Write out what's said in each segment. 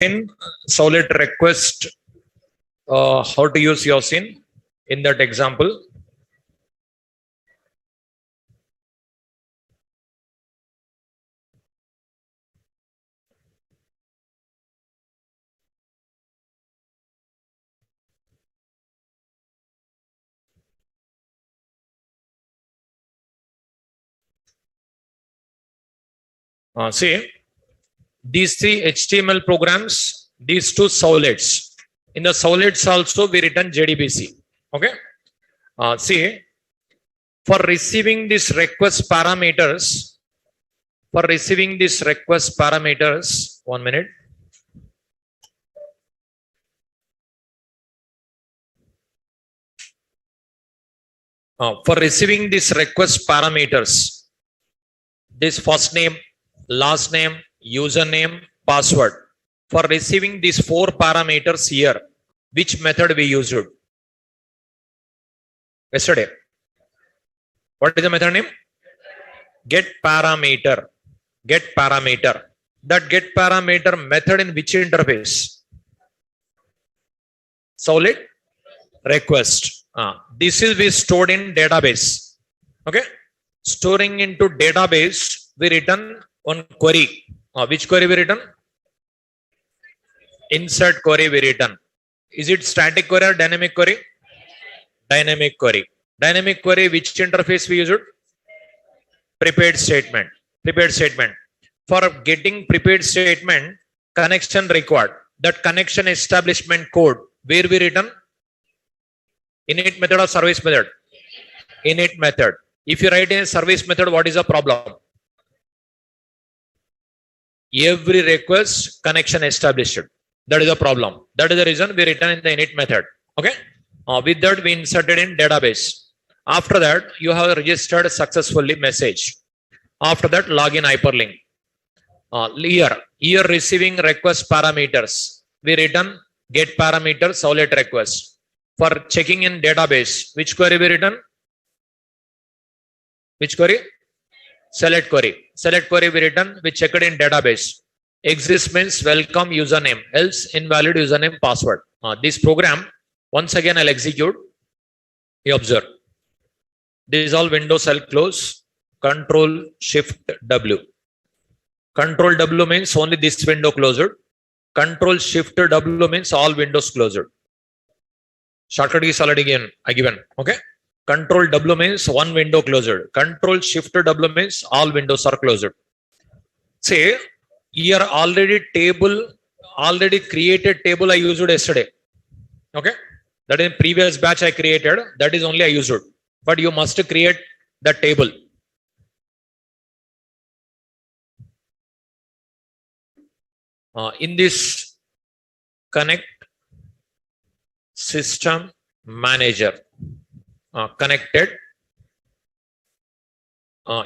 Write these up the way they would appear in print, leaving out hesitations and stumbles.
in solid request how to use Yosin in that example. See, these three HTML programs, these two solids. In the solids also we written JDBC. Okay. See, for receiving these request parameters, 1 minute. For receiving these request parameters, this first name, last name, username, password. For receiving these 4 parameters here, which method we used? Yesterday. What is the method name? Get parameter. Get parameter. That get parameter method in which interface? Solid request. This will be stored in database. Okay. Storing into database, we return one query. Which query we return? Insert query we return. Is it static query or dynamic query? Dynamic query. Dynamic query, which interface we use it? Prepared statement. Prepared statement. For getting prepared statement, connection required. That connection establishment code, where we return? Init method or service method? Init method. If you write in a service method, what is the problem? Every request connection established. That is the problem. That is the reason we return in the init method. Okay. With that, we inserted in database. After that, you have registered successfully message. After that, login hyperlink. Here receiving request parameters. We return get parameter solid request. For checking in database, which query we return? Which query? Select query. Select query we return, we checked in database. Exist means welcome username, else invalid username password. This program, once again I'll execute. You observe. This is all Windows, I'll close. Control Shift W. Control W means only this window closed. Control Shift W means all windows closed. Shortcut is already given. Okay. Control W means one window closed. Control Shift W means all windows are closed. Say here already created table I used yesterday. Okay. That in previous batch I created. That is only I used. But you must create the table. In this connect system manager. Connected.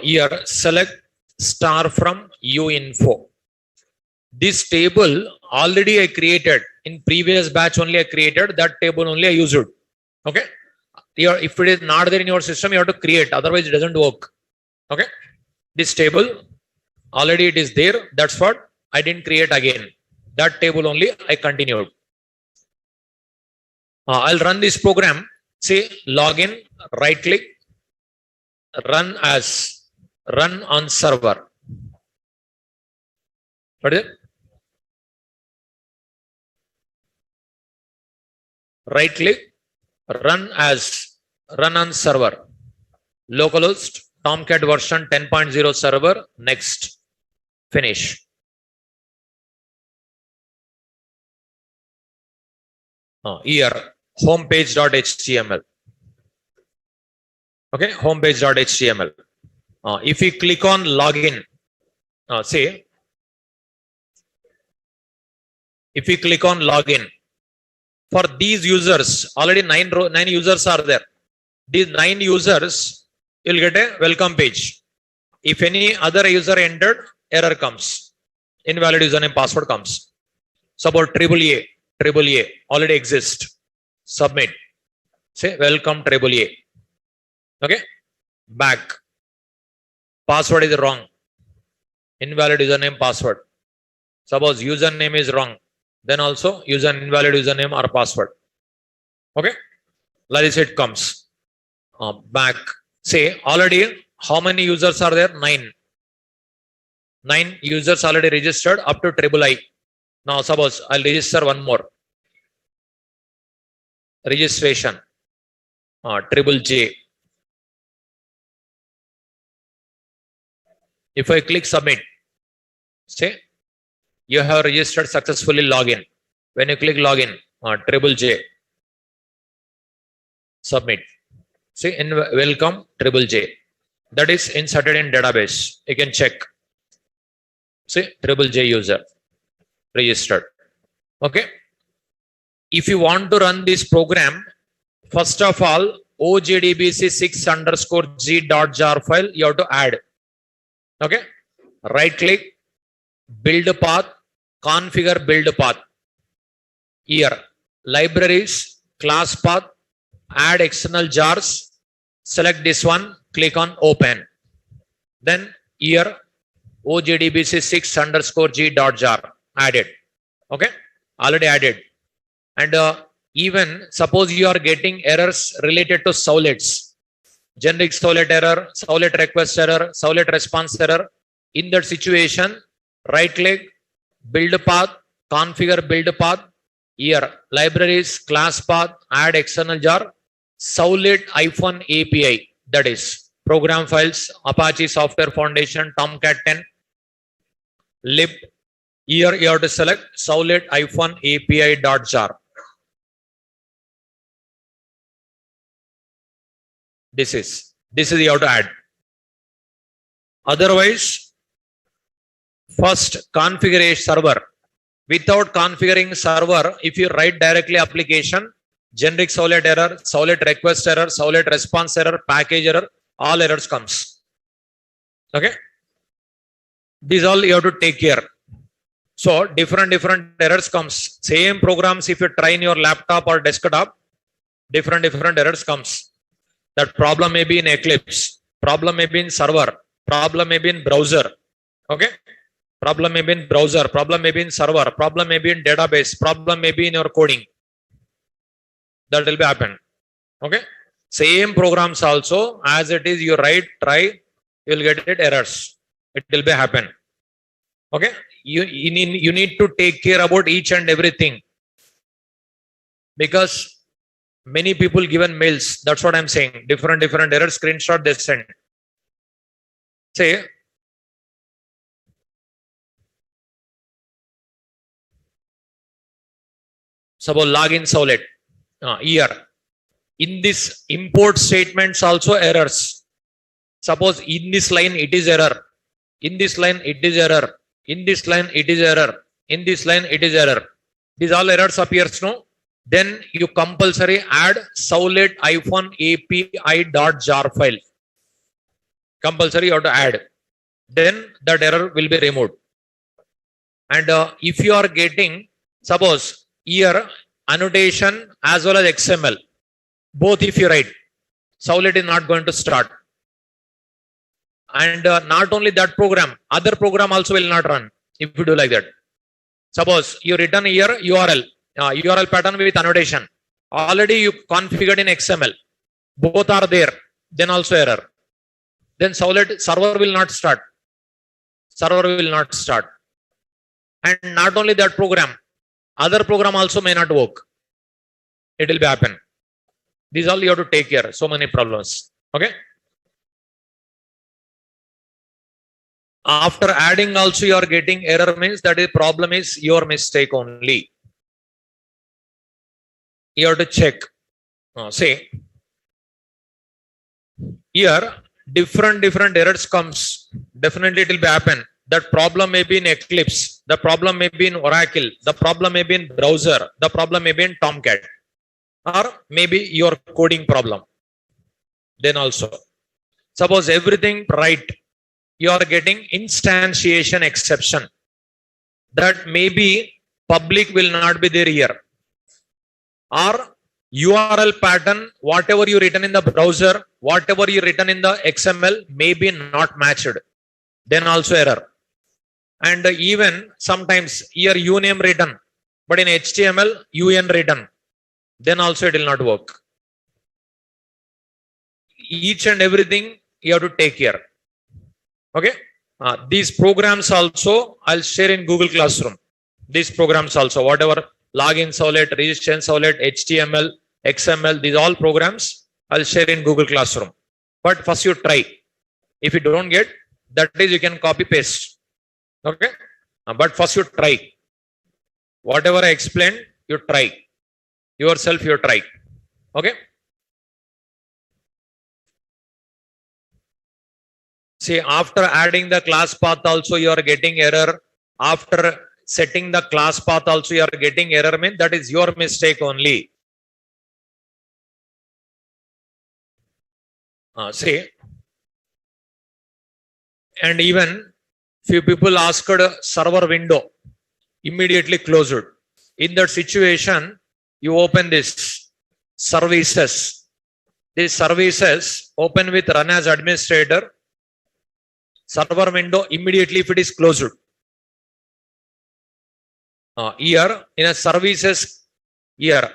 Here select star from uinfo. This table already I created in previous batch only I created that table only I used. Okay. Here, if it is not there in your system, you have to create, otherwise it doesn't work. Okay. This table already it is there. That's what I didn't create again. That table only I continued. I'll run this program. Say login, right click, run as, run on server. What is it? Right click, run as, run on server. Localhost, Tomcat version 10.0 server. Next. Finish. Here homepage.html. Okay, homepage.html. If you click on login, say, if you click on login, for these users, already 9 users are there. These 9 users, you'll get a welcome page. If any other user entered, error comes. Invalid username password comes. Suppose AAA already exists. Submit. Say welcome AAA. Okay. Back. Password is wrong. Invalid username password. Suppose username is wrong. then also use an invalid username or password. Okay, like this it comes back. Say already how many users are there? 9 users already registered up to III. Now suppose I'll register one more. Registration JJJ. If I click submit, say you have registered successfully, login. When you click login, JJJ, submit. See, in welcome JJJ. That is inserted in database. You can check. See, JJJ user registered. Okay. If you want to run this program, first of all, OJDBC6_G.jar file you have to add. Okay. Right click, build path, configure build path. Here, libraries, class path, add external jars. Select this one, click on open. Then here, OJDBC6_G.jar added. Okay. Already added. And even suppose you are getting errors related to Sowlets, generic Sowlet error, Sowlet request error, Sowlet response error. In that situation, right click, build path, configure build path. Here, libraries, class path, add external jar, Sowlet-API, that is program files, Apache Software Foundation, Tomcat 10, lib. Here you have to select Sowlet-API.jar. This is you have to add. Otherwise, first configure server. Without configuring server, if you write directly application, generic Sowlet error, Sowlet request error, Sowlet response error, package error, all errors comes. Okay. These all you have to take care. So different errors comes. Same programs if you try in your laptop or desktop, different errors comes. That problem may be in Eclipse, problem may be in server, problem may be in browser. Okay. Problem may be in browser, problem may be in server, problem may be in database, problem may be in your coding. That will be happen. Okay. Same programs also, as it is you write, try, you will get it errors. It will be happen. Okay. You need to take care about each and everything, because many people given mails. That's what I'm saying. Different error screenshot they send. Say, suppose login Sowlet. Here, in this import statements also errors. Suppose in this line it is error. In this line it is error. In this line it is error. In this line it is error. These all errors appears, no? Then you compulsory add Sowlet-API.jar file. Compulsory you have to add. Then that error will be removed. And if you are getting, suppose here annotation as well as XML, both if you write, Sowlet is not going to start. And not only that program, other program also will not run if you do like that. Suppose you written here URL. URL pattern with annotation. Already you configured in XML. Both are there. Then also error. Then Sowlet server will not start. Server will not start. And not only that program, other program also may not work. It will be happen. These all you have to take care. So many problems. Okay. After adding also you are getting error, means that the problem is your mistake only. You have to check. Say here different errors comes. Definitely it will be happen. That problem may be in Eclipse. The problem may be in Oracle. The problem may be in browser. The problem may be in Tomcat, or maybe your coding problem. Then also, suppose everything right, you are getting instantiation exception. That maybe public will not be there here. Or URL pattern, whatever you written in the browser, whatever you written in the XML may be not matched. Then also error. And even sometimes here uname written, But in HTML, UN written, then also it will not work. Each and everything you have to take care. Okay. These programs also I'll share in Google Classroom. These programs also, whatever login solid, registration solid, HTML, XML, these all programs I'll share in Google Classroom. But first you try. If you don't get, that is you can copy paste. Okay. But first you try. Whatever I explained, you try. Yourself you try. Okay. See, after adding the class path also you are getting error. After setting the class path also you are getting error, means that is your mistake only. See, and even few people asked server window, immediately close it. In that situation, you open this services. These services open with run as administrator. Server window immediately if it is closed. Here in a services, here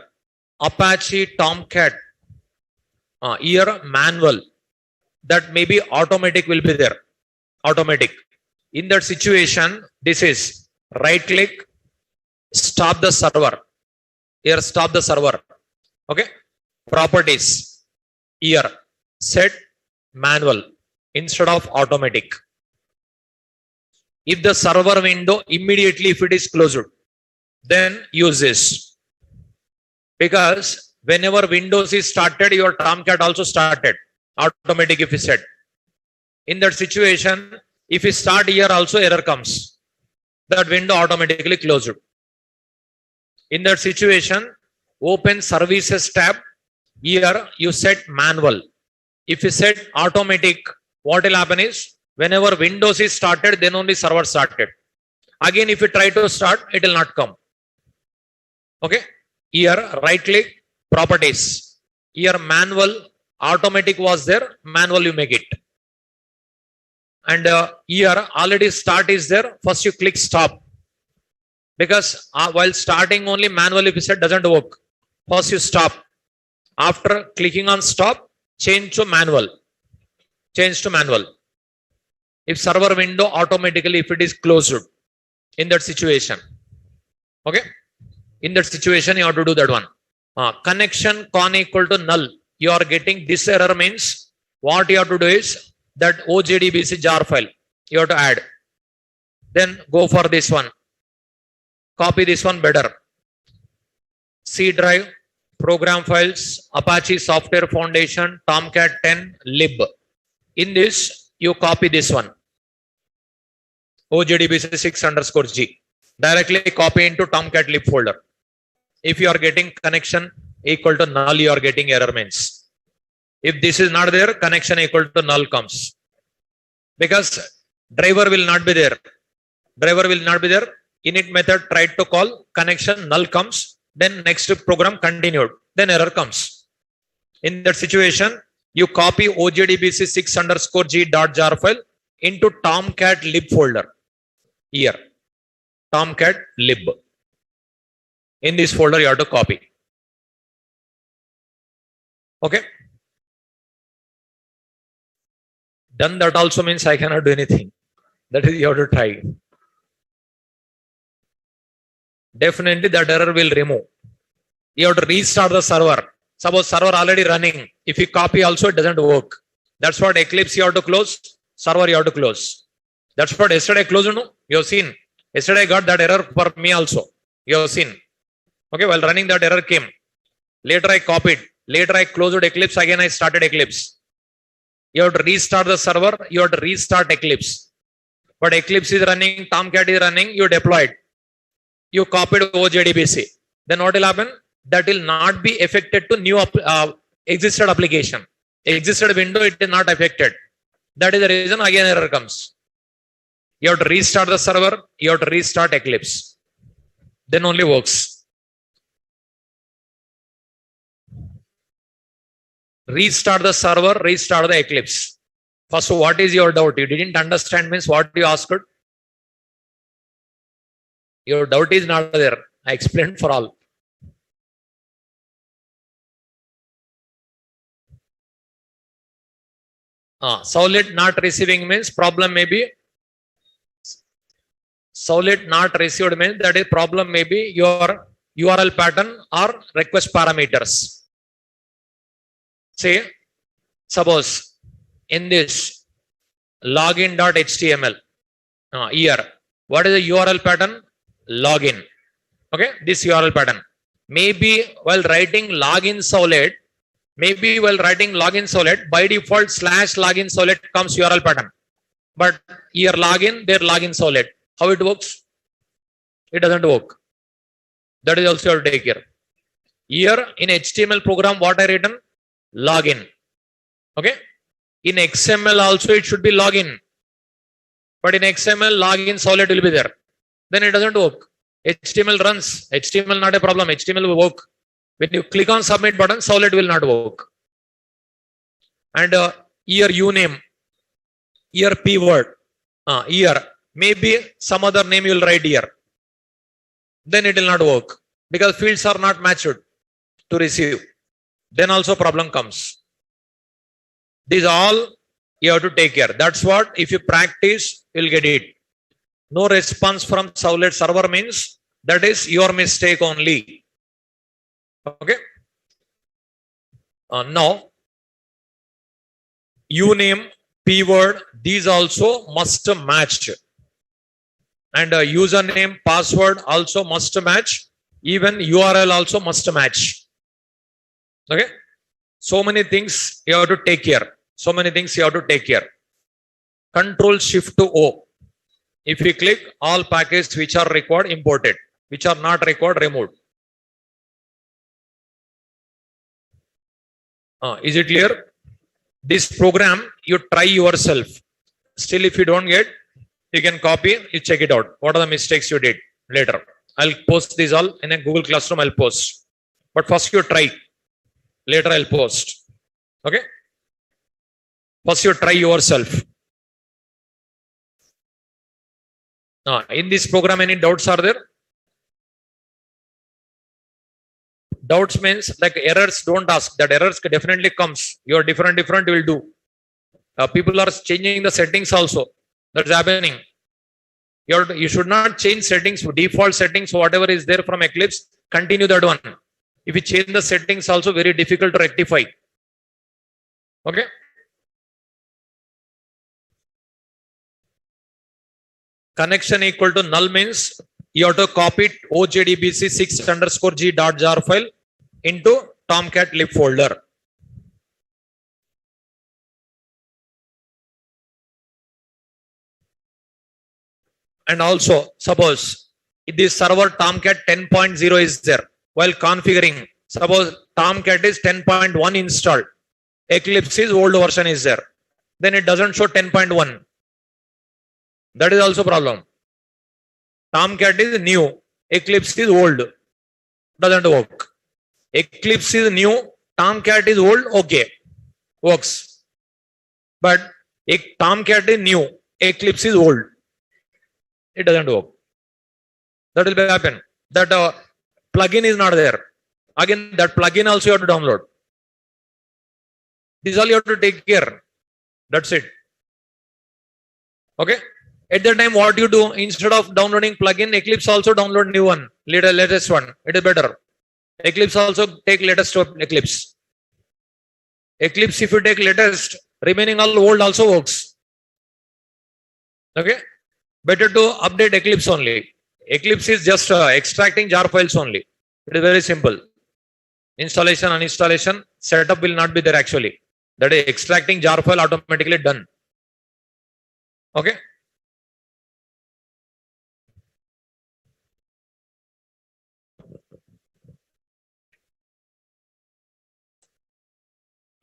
Apache Tomcat, here manual, that maybe automatic will be there. Automatic. In that situation, this is right click, stop the server. Here stop the server. Okay. Properties. Here set manual instead of automatic. If the server window immediately if it is closed, then use this. Because whenever Windows is started, your Tomcat also started. Automatic if you set. In that situation, if you start here also error comes. That window automatically closed. In that situation, open services tab. Here you set manual. If you set automatic, what will happen is whenever Windows is started, then only server started. Again, if you try to start, it will not come. Okay. Here right click, properties. Here manual, automatic was there, manual you make it. And here already start is there. First you click stop. Because while starting only manual if you set doesn't work. First you stop. After clicking on stop, change to manual. Change to manual. If server window automatically if it is closed in that situation. Okay. In that situation you have to do that one. Connection con equal to null. You are getting this error, means what you have to do is that OJDBC jar file you have to add. Then go for this one. Copy this one better. C drive, program files, Apache Software Foundation, Tomcat 10, lib. In this, you copy this one. OJDBC 6_G. Directly copy into Tomcat lib folder. If you are getting connection equal to null, you are getting error means. If this is not there, connection equal to null comes. Because driver will not be there. Driver will not be there. Init method tried to call, connection null comes. Then next program continued. Then error comes. In that situation, you copy OJDBC 6_G.jar file into Tomcat lib folder. Here. Tomcat lib. In this folder, you have to copy. Okay. Done that also means I cannot do anything. That is, you have to try. Definitely that error will remove. You have to restart the server. Suppose server already running. If you copy also, it doesn't work. That's what Eclipse you have to close. Server you have to close. That's what yesterday closed. No? You have seen. Yesterday I got that error for me also. You have seen. Okay, while running that error came. Later I copied. Later I closed Eclipse. Again I started Eclipse. You have to restart the server. You have to restart Eclipse. But Eclipse is running. Tomcat is running. You deployed. You copied OJDBC. Then what will happen? That will not be affected to new existed application. Existed window, it is not affected. That is the reason again error comes. You have to restart the server. You have to restart Eclipse. Then only works. Restart the server, restart the Eclipse. First, what is your doubt? You didn't understand means what you asked? Your doubt is not there. I explained for all. Solid not receiving means problem may be solid not received means that is problem may be your URL pattern or request parameters. Say, suppose in this login.html here, what is the URL pattern? Login. Okay, this URL pattern. Maybe while writing login solid, by default /login solid comes URL pattern. But here login, there login solid. How it works? It doesn't work. That is also your take care. Here in HTML program, what I written? Login. Okay. In XML also it should be login. But in XML, login solid will be there. Then it doesn't work. HTML runs. HTML not a problem. HTML will work. When you click on submit button, solid will not work. And here uname, here p word, here maybe some other name you will write here. Then it will not work because fields are not matched to receive. Then also problem comes. These all you have to take care. That's what if you practice, you'll get it. No response from Solid server means that is your mistake only. Okay. Now, uname, p word, these also must match. And username, password also must match. Even URL also must match. Okay. So many things you have to take care. Control Shift to O. If we click, all packages which are required imported, which are not required removed. Is it clear? This program you try yourself. Still, if you don't get, you can copy, you check it out. What are the mistakes you did later? I'll post these all in a Google Classroom. I'll post. But first you try. Later I'll post. Okay. First you try yourself. In this program, any doubts are there? Doubts means like errors, don't ask. That errors definitely comes. You're different will do. People are changing the settings also. That's happening. You should not change settings, default settings, whatever is there from Eclipse, continue that one. If you change the settings also, very difficult to rectify. Okay. Connection equal to null means you have to copy OJDBC 6_g.jar file into Tomcat lib folder. And also, suppose this server Tomcat 10.0 is there. While configuring, suppose Tomcat is 10.1 installed. Eclipse's old version is there. Then it doesn't show 10.1. That is also problem. Tomcat is new. Eclipse is old. Doesn't work. Eclipse is new. Tomcat is old. Okay. Works. But Tomcat is new. Eclipse is old. It doesn't work. That will happen. That plugin is not there. Again, that plugin also you have to download. This is all you have to take care. That's it. Okay. At that time, what you do, instead of downloading plugin, Eclipse also download new one, latest one. It is better. Eclipse also take latest Eclipse. Eclipse, if you take latest, remaining all old also works. Okay. Better to update Eclipse only. Eclipse is just extracting jar files only. It is very simple. Installation, uninstallation, setup will not be there actually. That is extracting jar file automatically done. Okay.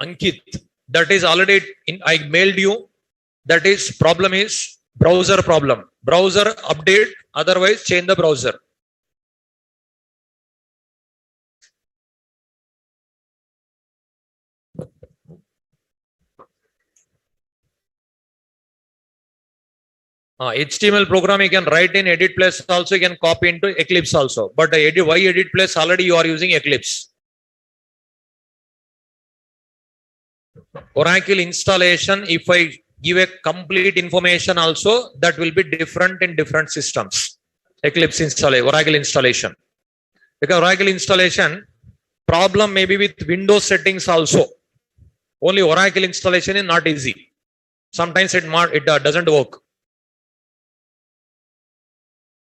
Ankit, that is already I mailed you. That is problem is browser problem. Browser update, otherwise change the browser. HTML program you can write in Edit Plus also, you can copy into Eclipse also. But why Edit Plus? Already you are using Eclipse. Oracle installation, if I give a complete information also, that will be different in different systems. Eclipse installation, Oracle installation. Because Oracle installation, problem may be with Windows settings also. Only Oracle installation is not easy. Sometimes it doesn't work.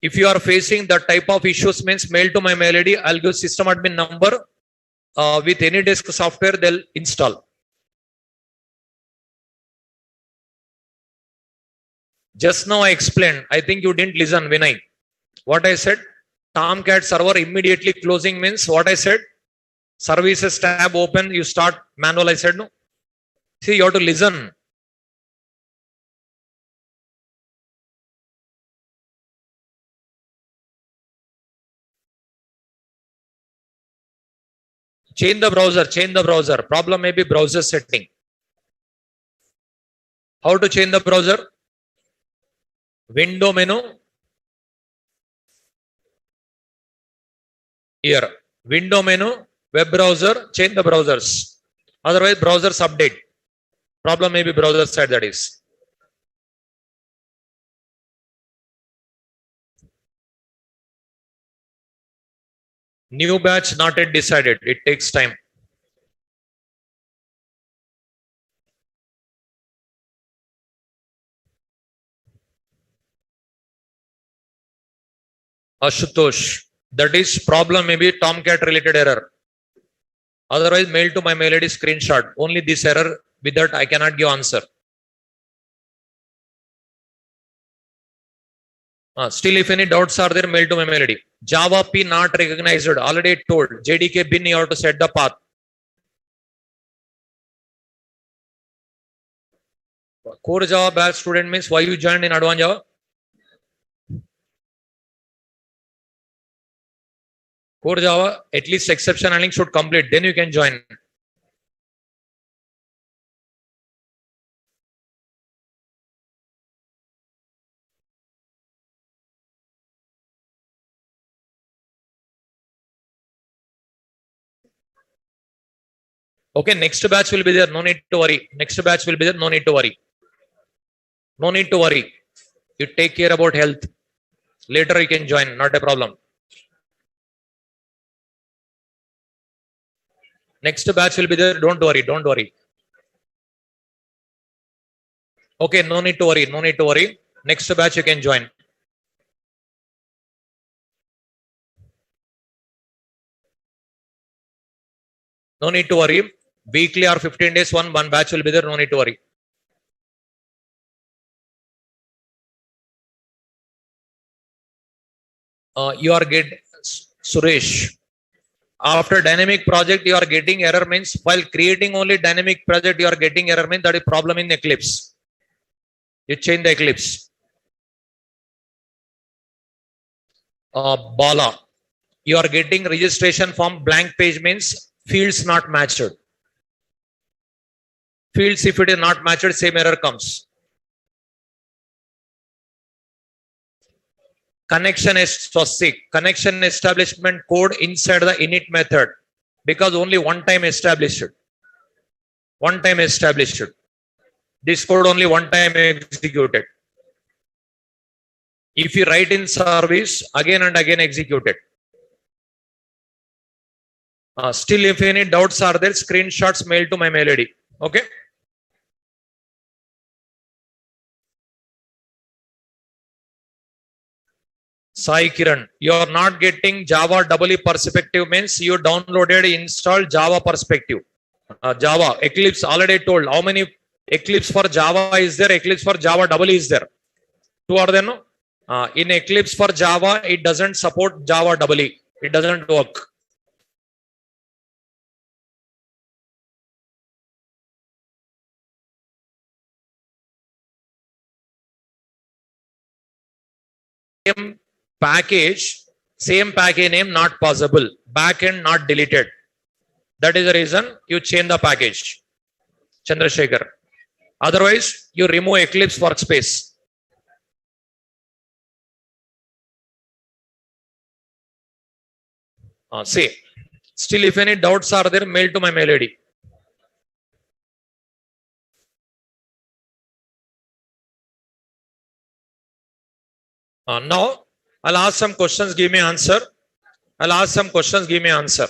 If you are facing that type of issues, means mail to my mail ID. I'll give system admin number. With any desk software, they'll install. Just now I explained. I think you didn't listen, Vinay. What I said? Tomcat server immediately closing means what I said? Services tab open, you start manual. I said no. See, you have to listen. Change the browser. Problem may be browser setting. How to change the browser? Window menu. Here, window menu, web browser, change the browsers. Otherwise, browsers update. Problem may be browser side, that is. New batch not yet decided. It takes time. Ashutosh. That is problem may be Tomcat related error. Otherwise, mail to my mail ID screenshot. Only this error, with that I cannot give answer. Still, if any doubts are there, mail to my mail ID. Java P not recognized. Already told. JDK bin you have to set the path. Core Java batch student means why you joined in Advanced Java? Core Java, at least exception handling should complete. Then you can join. Okay, next batch will be there. No need to worry. Next batch will be there. No need to worry. No need to worry. You take care about health. Later you can join. Not a problem. Next batch will be there. Don't worry. Don't worry. Okay, no need to worry. No need to worry. Next batch you can join. No need to worry. Weekly or 15 days, one batch will be there. No need to worry. You are getting Suresh. After dynamic project, you are getting error means while creating only dynamic project, you are getting error means that is problem in Eclipse. You change the Eclipse. Bala, you are getting registration form blank page means fields not matched. Fields, if it is not matched, same error comes. Connection establishment code inside the init method, because only one time established. One time established. This code only one time executed. If you write in service, again and again executed. Still, if any doubts are there, screenshots mail to my mail ID. Okay. Sai Kiran, you are not getting Java EE perspective means you downloaded, installed Java perspective. Java, Eclipse already told how many Eclipse for Java is there, Eclipse for Java EE is there. Two are there, no? In Eclipse for Java, it doesn't support Java EE. It doesn't work. Same package name not possible. Backend not deleted. That is the reason you change the package. Chandrasekhar. Otherwise, you remove Eclipse workspace. See, still if any doubts are there, mail to my mail ID. Now, I'll ask some questions, give me answer. I'll ask some questions, give me answer.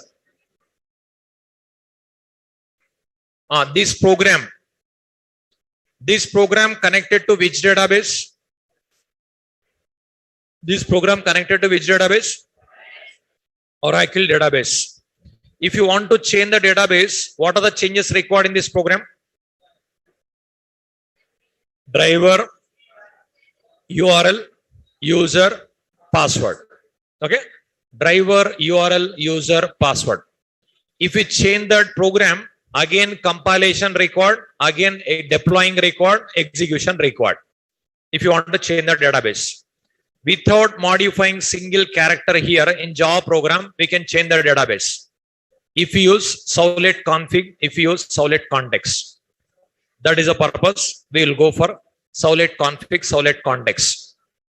This program connected to which database? This program connected to which database? Oracle database. If you want to change the database, what are the changes required in this program? Driver, URL, user, password. Okay. Driver, URL, user, password. If we change that program, again compilation required, again a deploying required, execution required. If you want to change the database. Without modifying single character here in Java program, we can change the database. If you use servlet config, if you use servlet context. That is the purpose. We will go for servlet config, servlet context.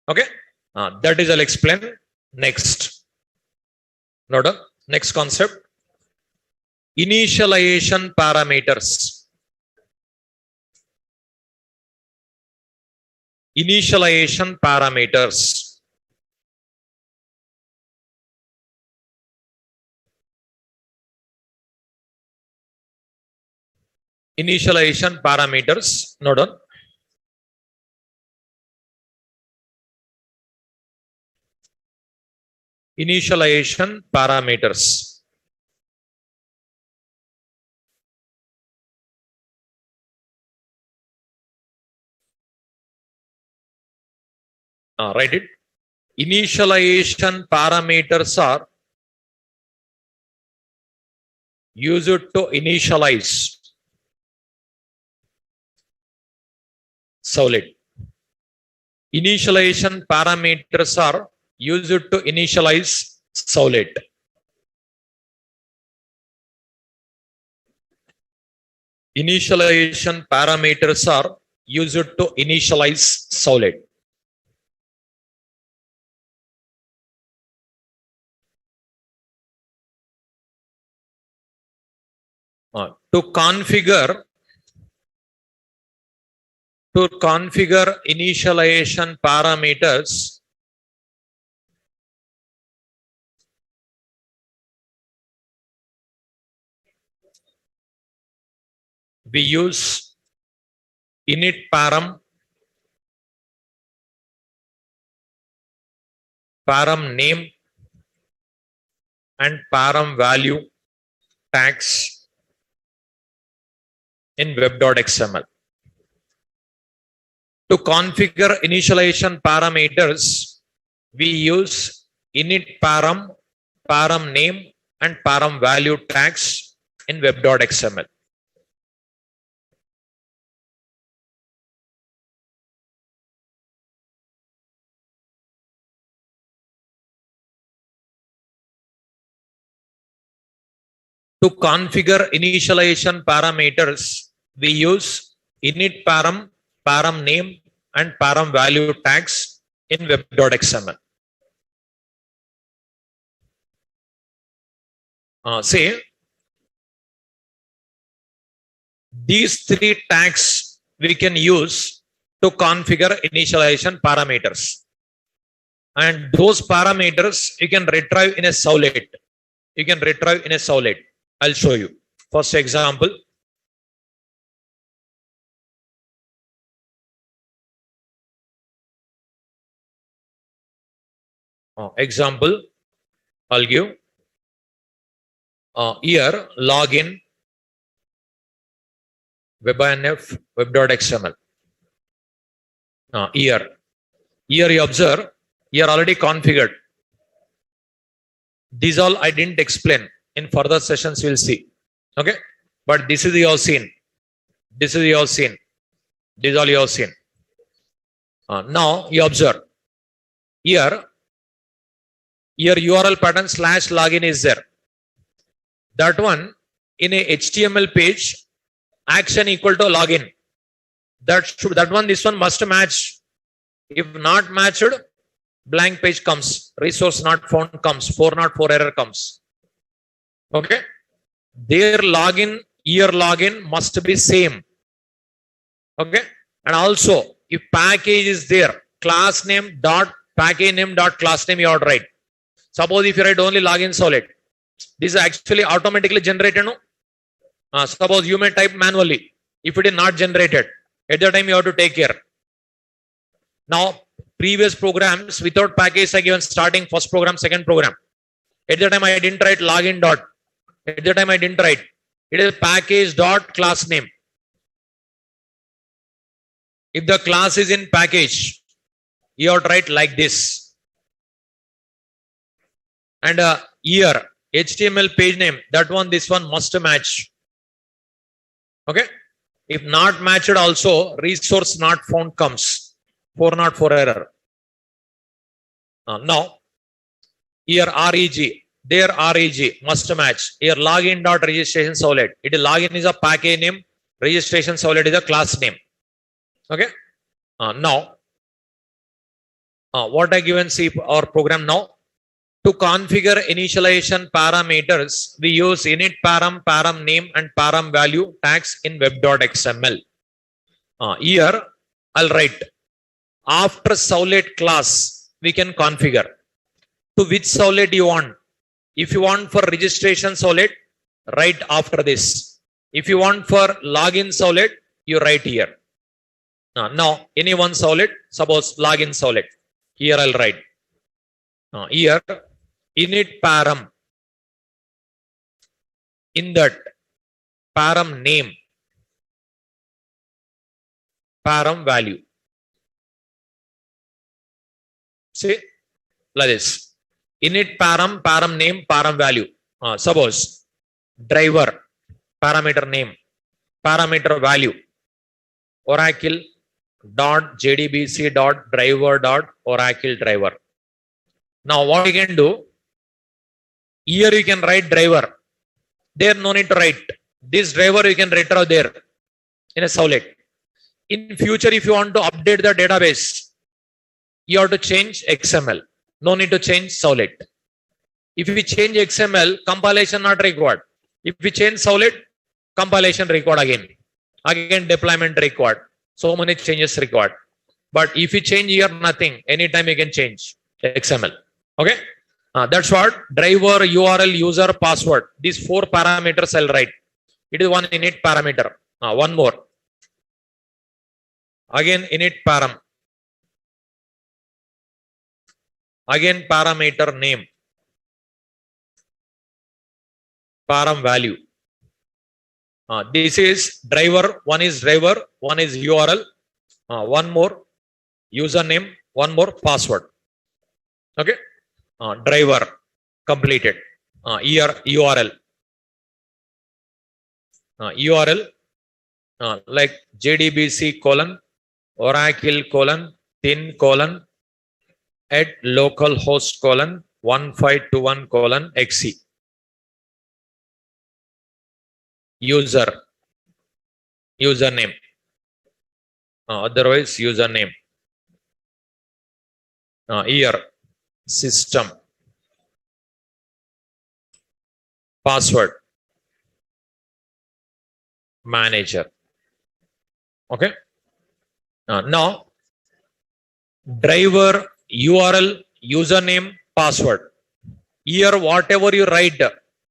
Okay. That is I'll explain next. Note down. Next concept. Initialization parameters. Initialization parameters. Initialization parameters. Note down. Initialization parameters. Write it. Initialization parameters are used to initialize servlet. Initialization parameters are used to initialize servlet. Initialization parameters are used to initialize servlet. To configure initialization parameters, we use init param, param name and param value tags in web.xml. To configure initialization parameters, we use init param, param name and param value tags in web.xml. To configure initialization parameters, we use init param, param name and param value tags in web.xml. Say these three tags we can use to configure initialization parameters, and those parameters you can retrieve in a servlet. You can retrieve in a servlet. I'll show you. First example. Example, I'll give here login webinf web.xml. Here you observe, here already configured. These all I didn't explain. In further sessions we'll see. Okay, but this is your scene. This is your scene. This is all your scene. Now you observe here URL pattern /login is there. That one in a HTML page, action equal to login. This one must match. If not matched, blank page comes. Resource not found comes. 404 error comes. Okay. Their login, year login must be same. Okay. And also, if package is there, class name dot package name dot class name you have to write. Suppose if you write only login solid, this is actually automatically generated. No? Suppose you may type manually. If it is not generated, at that time you have to take care. Now, previous programs without package I given starting first program, second program. At that time I didn't write login dot. At that time I didn't write. It is package dot class name. If the class is in package, you have to write like this. And year, HTML page name, that one, this one must match. Okay. If not matched also, resource not found comes. 404 error. Now, here REG, their REG must match. Here login dot registration solid. It is login is a package name, registration solid is a class name. Okay. Now, what I given see our program now. To configure initialization parameters, we use init param, param name, and param value tags in web.xml. Here, I'll write after solid class, we can configure to which solid you want. If you want for registration solid, write after this. If you want for login solid, you write here. Now, any one solid, suppose login solid. Here I'll write. Here, init param. In that param name, param value. See, like this. Init param, param name, param value. Suppose driver, parameter name, parameter value. Oracle dot jdbc dot driver dot oracle driver. Now what you can do, here you can write driver. There no need to write. This driver you can retrieve there in a solid. In future, if you want to update the database, you have to change XML. No need to change solid. If we change XML, compilation not required. If we change solid, compilation required again. Again deployment required. So many changes required. But if you change here, nothing. Anytime you can change XML. Okay. That's what driver, URL, user, password. These 4 parameters I'll write. It is one init parameter. One more. Again init param. Again parameter name. Param value. This is driver. One is driver. One is URL. One more username. One more password. Okay. Driver completed. URL. URL like JDBC colon Oracle colon thin colon at localhost colon 1521 colon XC. Username. Otherwise username. Here system. Password. Manager. Okay. Now driver, URL, username, password. Here whatever you write,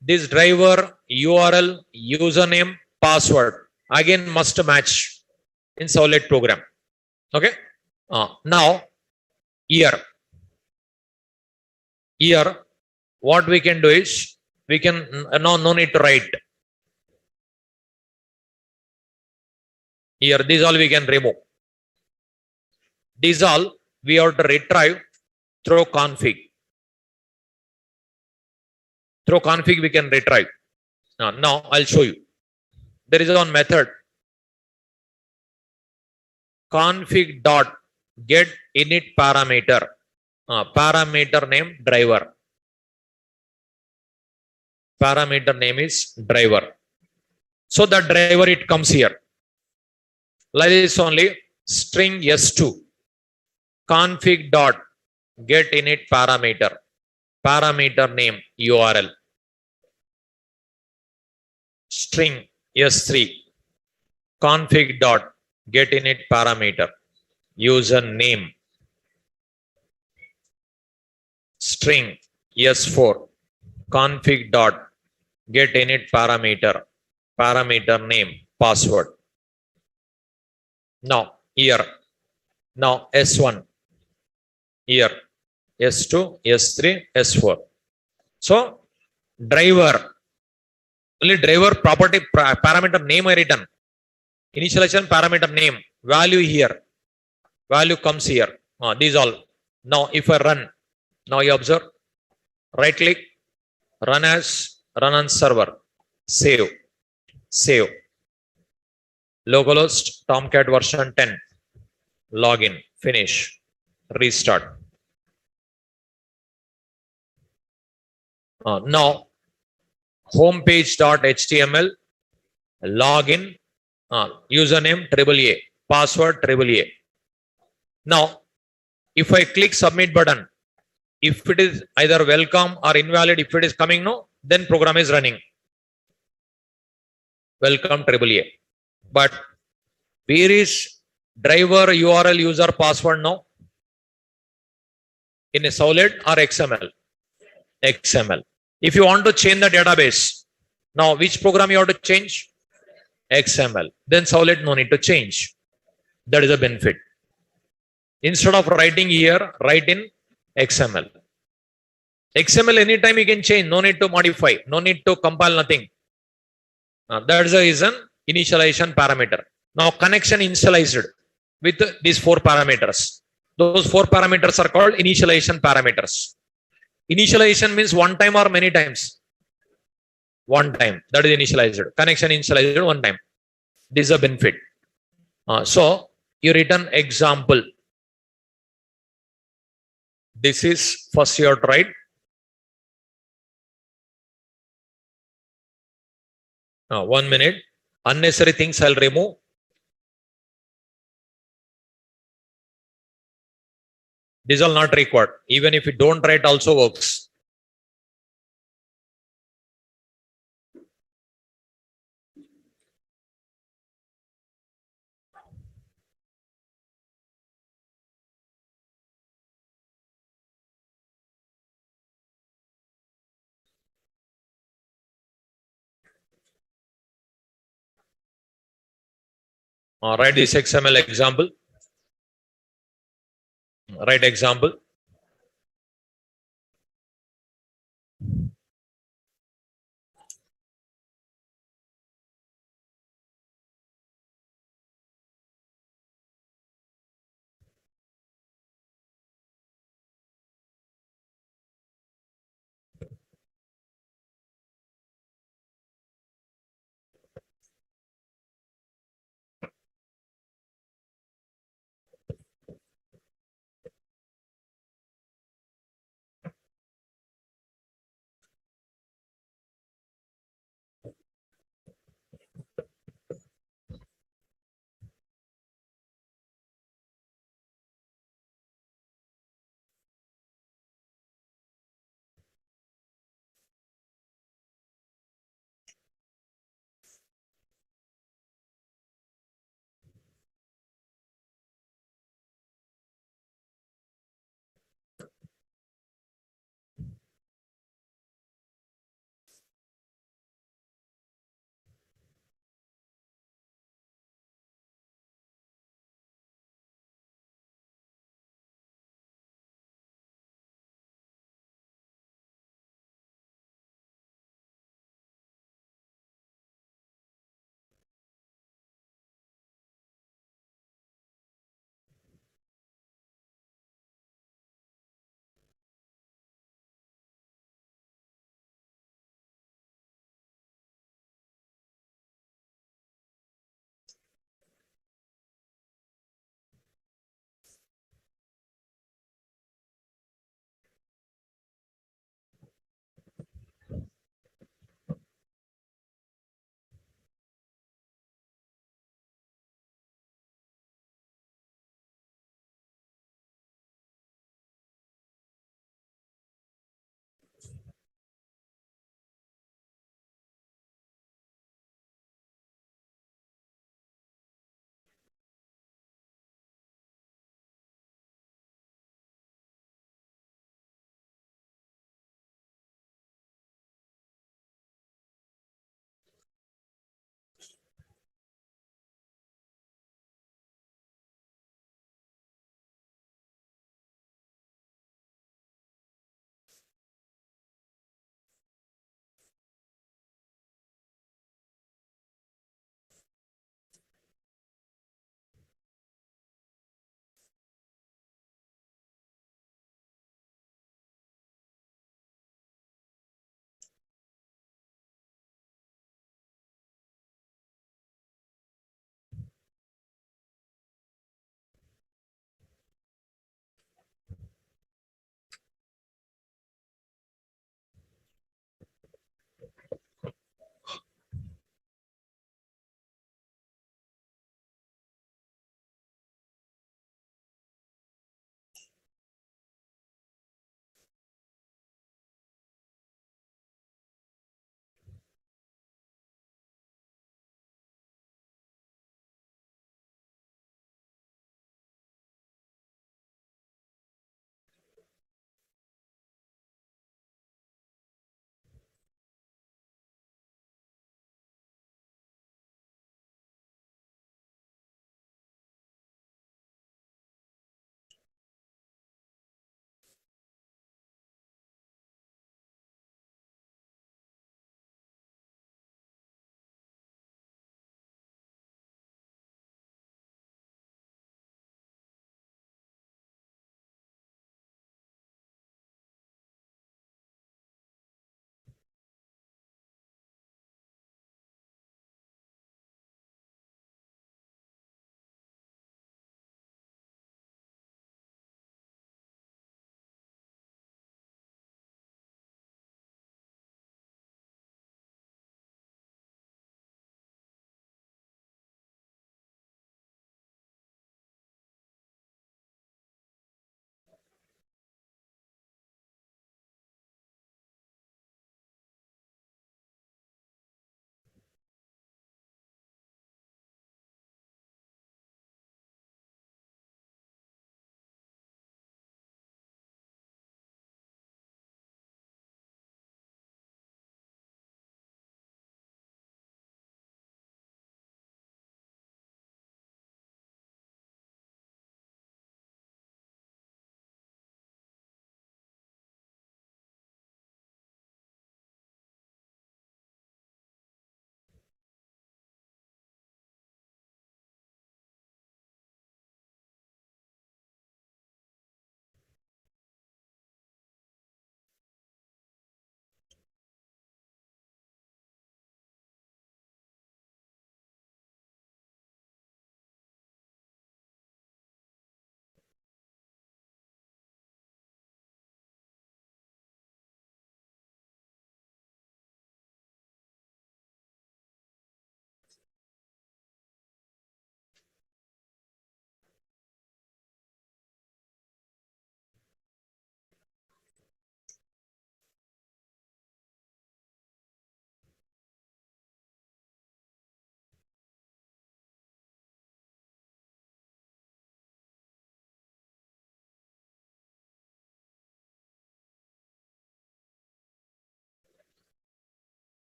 this driver, URL, username, password again must match in solid program. Okay. Now here what we can do is we can no need to write. Here these all we can remove. These all we have to retrieve through config. Through config we can retrieve. Now I'll show you. There is one method. Config dot get init parameter. Parameter name driver. Parameter name is driver. So the driver it comes here. Like this only string s2. Config dot get init parameter. Parameter name URL. string s3 config dot get init parameter username string s4 config dot get init parameter name password. Now here, now s1 here, s2 s3 s4. So driver, only driver property parameter name I written, initialization parameter name, value here, value comes here. These all. Now if I run, now you observe, right click, run on server, save, localhost tomcat version 10, login, finish, restart. Now homepage.html, login, username AAA, password AAA. Now if I click submit button, if it is either welcome or invalid, if it is coming no, then program is running. Welcome AAA. But where is driver URL user password now? In a solid or XML? XML. If you want to change the database, now which program you have to change? XML. Then solid no need to change. That is a benefit. Instead of writing here, write in XML. XML anytime you can change, no need to modify, no need to compile, nothing. That is the reason initialization parameter. Now connection initialized with these 4 parameters. Those 4 parameters are called initialization parameters. Initialization means one time or many times? One time. That is initialized. Connection initialized one time. This is a benefit. So you written example. This is first you have to write. 1 minute. Unnecessary things I'll remove. These are not required. Even if you don't write, also works. Write this XML example. Write example.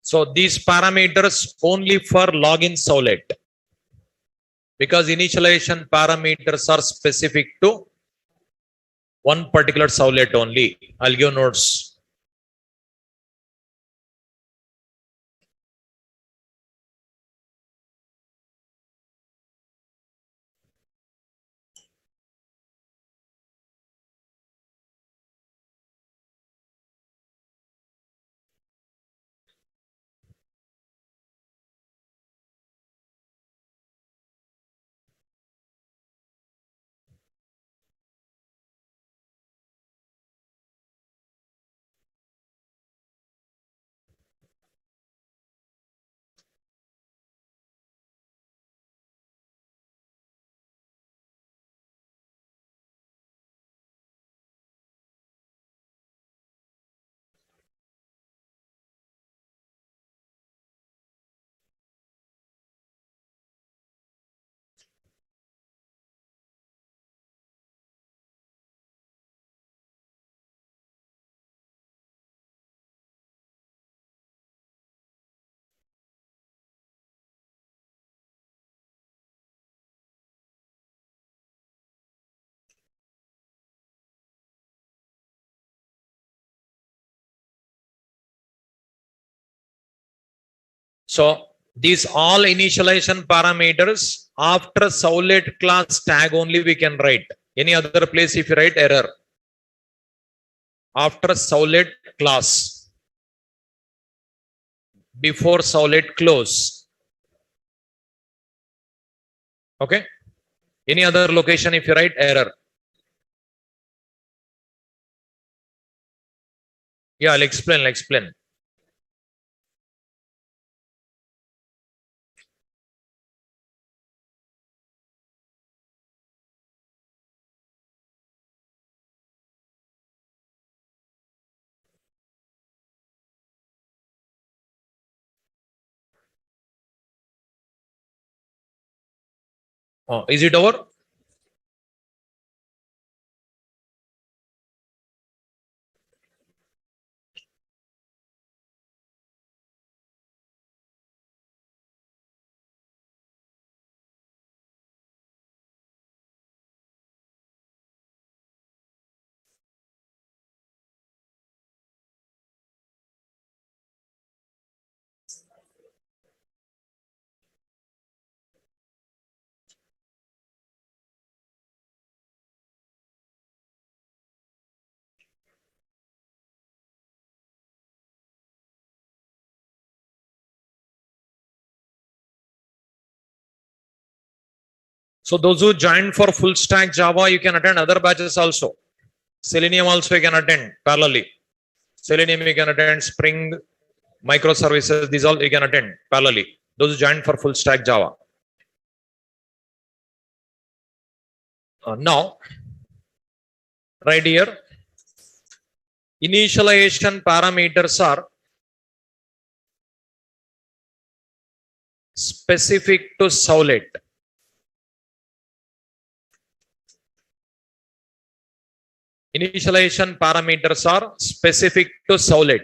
So these parameters only for login Solid, because initialization parameters are specific to one particular Solid only. I'll give notes. So these all initialization parameters after Solid class tag only we can write. Any other place if you write error. After Solid class, before Solid close. Okay. Any other location if you write error. Yeah, I'll explain. Oh, is it over? So those who joined for full stack Java, you can attend other batches also. Selenium also you can attend parallelly. Selenium you can attend, Spring, microservices, these all you can attend parallelly. Those who joined for full stack Java. Now, right here, initialization parameters are specific to Solid. Initialization parameters are specific to Solid.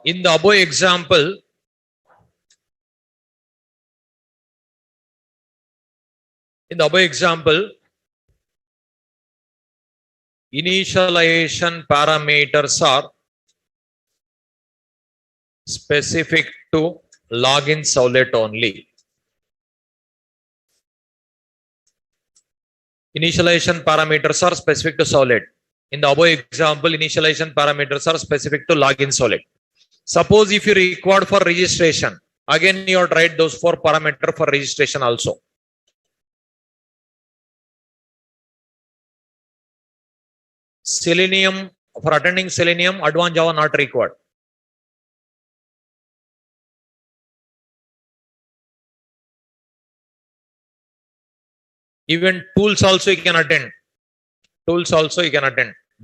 In the above example, initialization parameters are specific to login Solid only. Initialization parameters are specific to Solid. In the above example, initialization parameters are specific to login Solid. Suppose if you required for registration, again you have to write those 4 parameters for registration also. Selenium, for attending Selenium, advanced Java not required. Even tools also you can attend.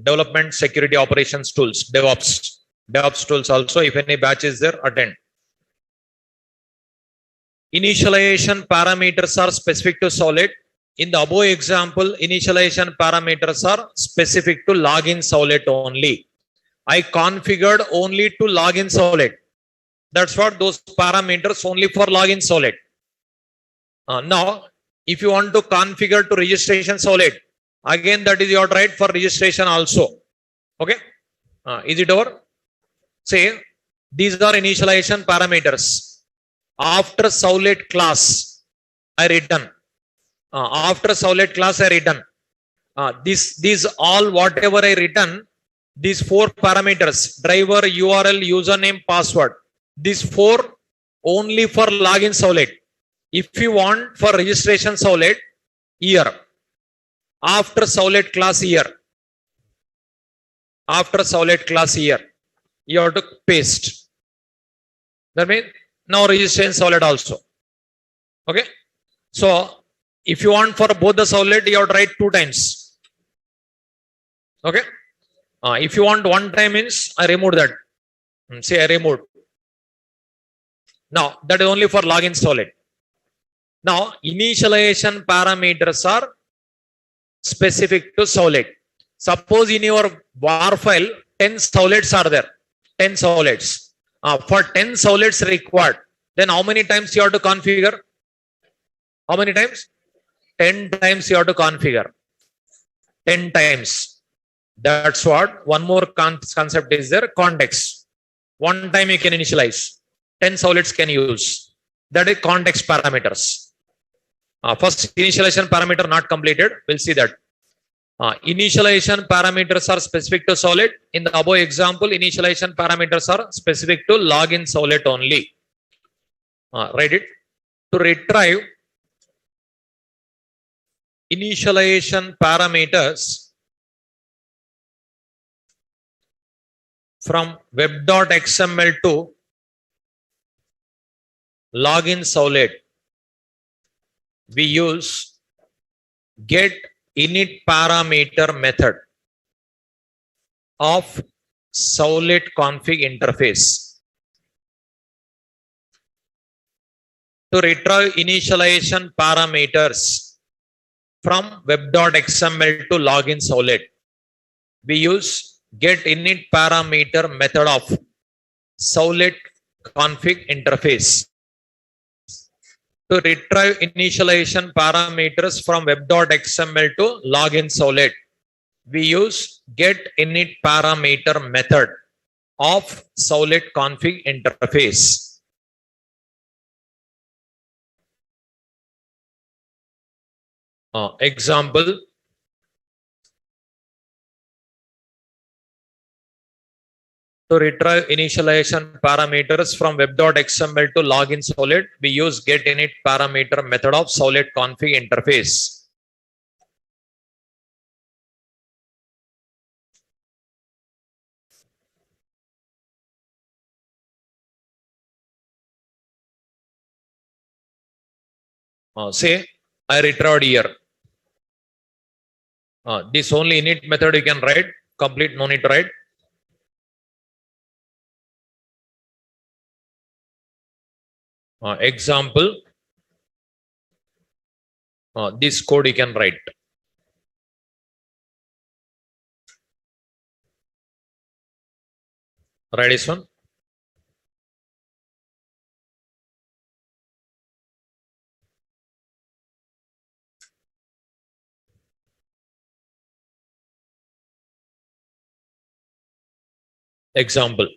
Development, security, operations tools, DevOps tools also, if any batch is there, attend. Initialization parameters are specific to Solid. In the above example, initialization parameters are specific to login Solid only. I configured only to login solid. That's what those parameters only for login solid. Now, if you want to configure to registration solid, again that is your right for registration also. Okay, is it over? Say these are initialization parameters. After solid class, I written. After solid class, I written. These all whatever I written, these four parameters: driver, URL, username, password. These four only for login solid. If you want for registration solid, year. After solid class year. After solid class year, you have to paste. That means now registration solid also. Okay. So if you want for both the solid, you have to write 2 times. Okay. If you want one time means I remove that. Say I removed. Now that is only for login solid. Now initialization parameters are specific to solid. Suppose in your var file 10 solids are there. 10 solids. For 10 solids required, then how many times you have to configure? How many times? 10 times you have to configure. 10 times. That's what one more concept is there, context. One time you can initialize. 10 solids can use. That is context parameters. First initialization parameter not completed. We'll see that. Initialization parameters are specific to solid. In the above example, initialization parameters are specific to login solid only. Write it. To retrieve initialization parameters from web.xml to login solid, we use get init parameter method of solid config interface. To retrieve initialization parameters from web.xml to login solid, we use get init parameter method of solid config interface. To retrieve initialization parameters from web.xml to login solid, we use get init parameter method of solid config interface. Example. To retrieve initialization parameters from web.xml to login solid, we use get init parameter method of solid config interface. Say I retrieved here. This only init method you can write. Complete, no need to write. Example. This code you can write. Write this one. Example.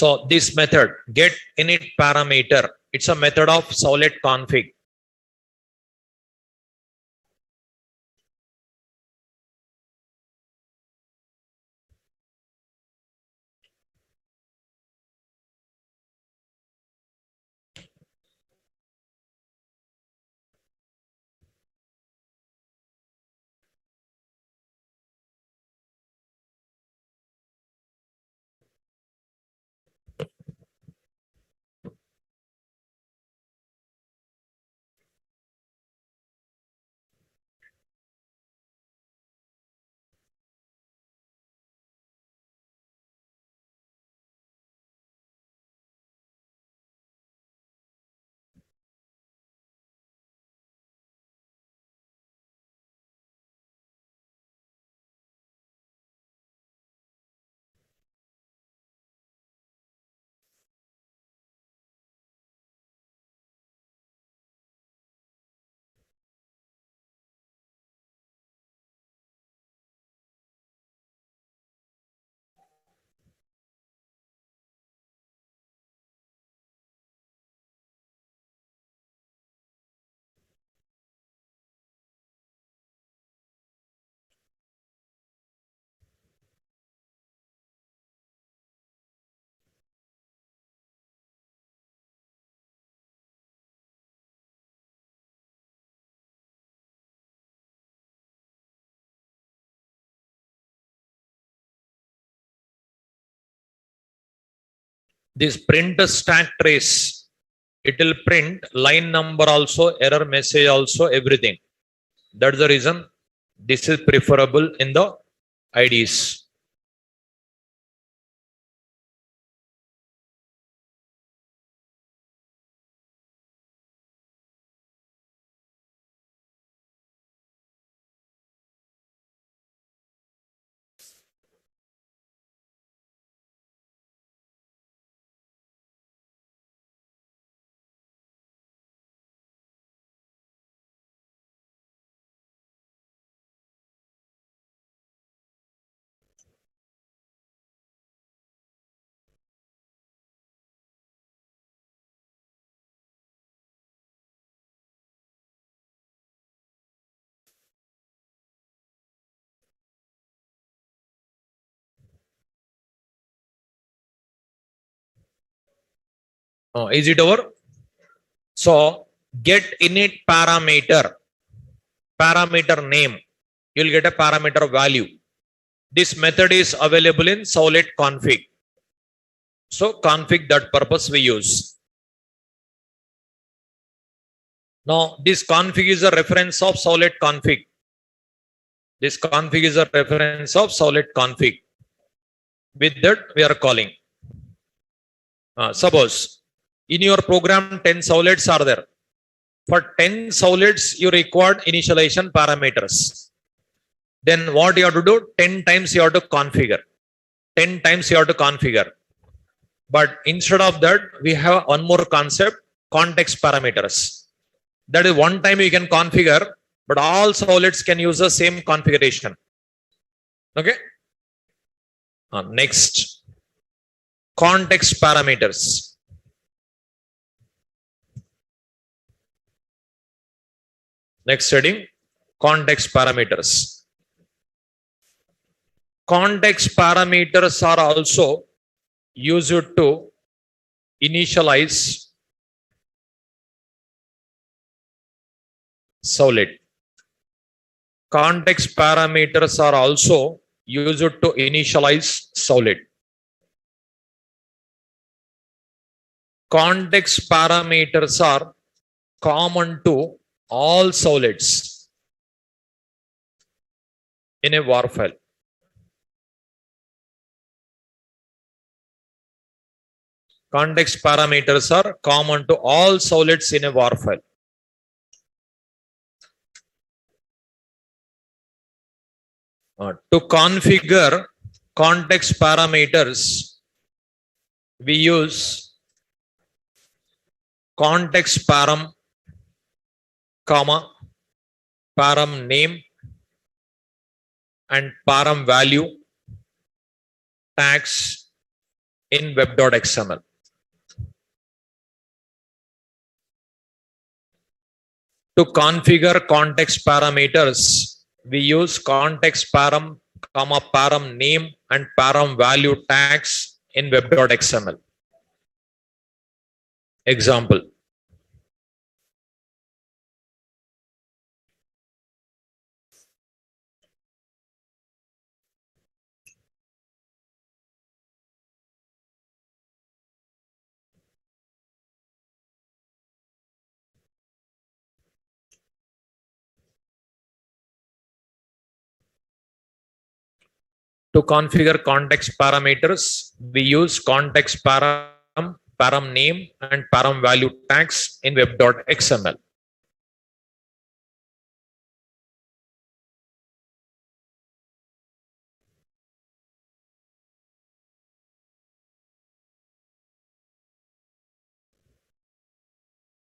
So this method get init parameter, it's a method of solid config. This print stack trace, it will print line number also, error message also, everything. That's the reason this is preferable in the IDs. Is it over? So get init parameter, parameter name, you'll get a parameter value. This method is available in solid config. So config, that purpose we use. Now this config is a reference of solid config. This config is a reference of solid config. With that we are calling. Suppose in your program 10 solids are there. For 10 solids you required initialization parameters. Then what you have to do? 10 times you have to configure. 10 times you have to configure. But instead of that, we have one more concept, context parameters. That is one time you can configure, but all solids can use the same configuration. Okay. Next, context parameters. Next heading, context parameters. Context parameters are also used to initialize solid. Context parameters are also used to initialize solid. Context parameters are common to all solids in a WAR file. Context parameters are common to all solids in a WAR file. To configure context parameters, we use context param, comma, param name and param value, tags, in web.xml. To configure context parameters, we use context param, comma param name and param value tags in web.xml. Example. To configure context parameters, we use context param, param name and param value tags in web.xml.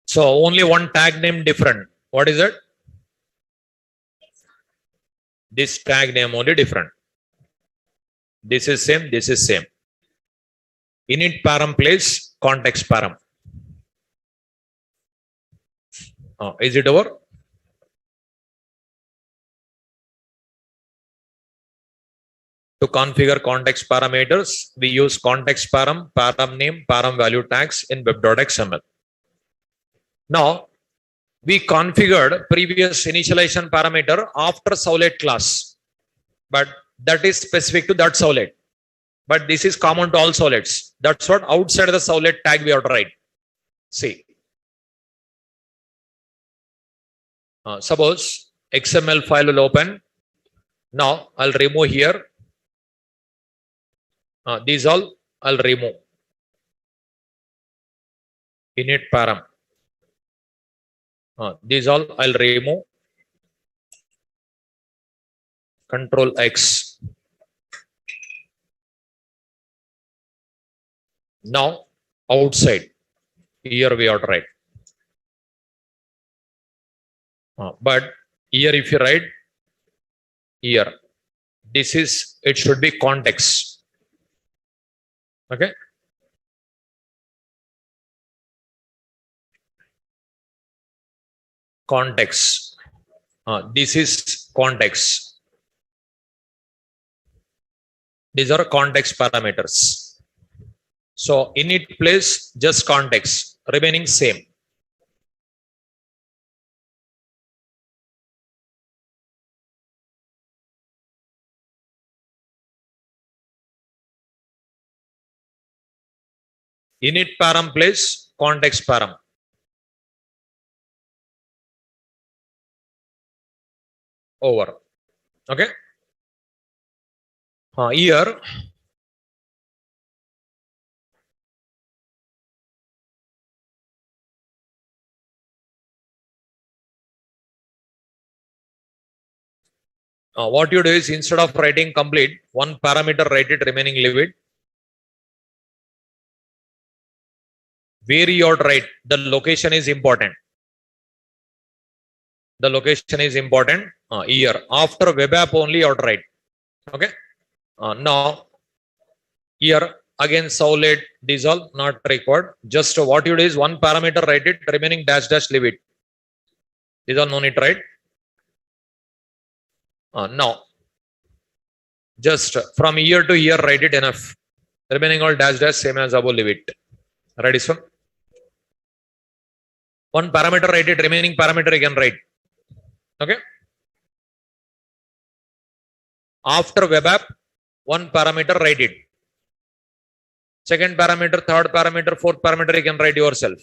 So only one tag name different. What is it? This tag name only different. This is same, this is same. Init param place context param. Is it over? To configure context parameters, we use context param, param name, param value tags in web.xml. Now, we configured previous initialization parameter after Servlet class, but that is specific to that Servlet. But this is common to all Servlets. That's what outside the Servlet tag we have to write. See, suppose XML file will open. Now I'll remove here. These all I'll remove. Init param. These all I'll remove. Control X. Now outside here we have to write. But here if you write here, this is, it should be context. Okay. Context. This is context. These are context parameters. So init place just context, remaining same. Init param place context param. Over. Okay. Here what you do is, instead of writing complete, one parameter write it, remaining leave it. Where you are write, the location is important. The location is important. Here after web app only you are write. Okay. Now here again Servlet, these all not required. Just what you do is, one parameter write it, remaining dash dash leave it. These are no need, right? Now just from here to here write it enough. Remaining all dash dash same as above, leave it. Ready, son? One parameter write it, remaining parameter again write. Okay. After web app, one parameter write it. Second parameter, third parameter, fourth parameter you can write yourself.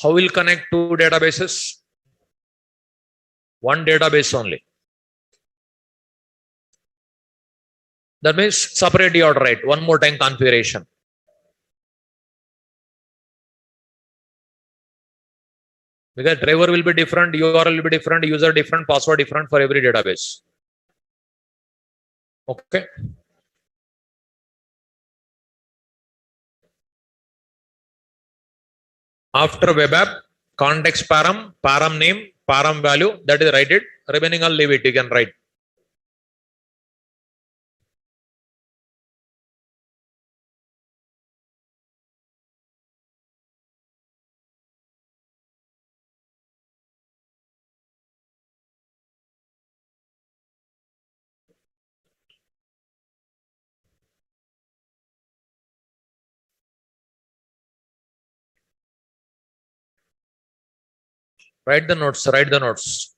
How will connect two databases? One database only. That means separate you have to write one more time configuration. Because driver will be different, URL will be different, user different, password different for every database. Okay. After web app, context param, param name, param value, that is write it. Remaining all leave it, you can write. Write the notes, write the notes.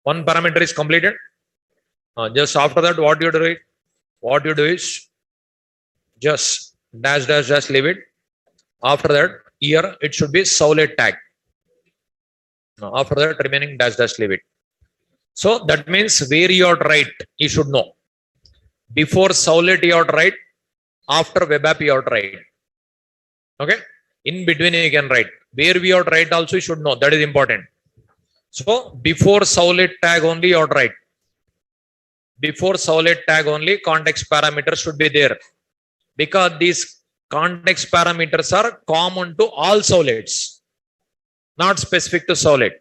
One parameter is completed. Just after that, what you do? What you do is just dash dash dash leave it. After that, here it should be Sowlet tag. After that, remaining dash dash leave it. So that means where you are right, you should know. Before Sowlet you are right. After web app you are right. Okay. In between you can write. Where we are right also you should know. That is important. So before Sowlet tag only you are right. Before Sowlet tag only context parameters should be there. Because these context parameters are common to all Sowlets, not specific to Sowlet.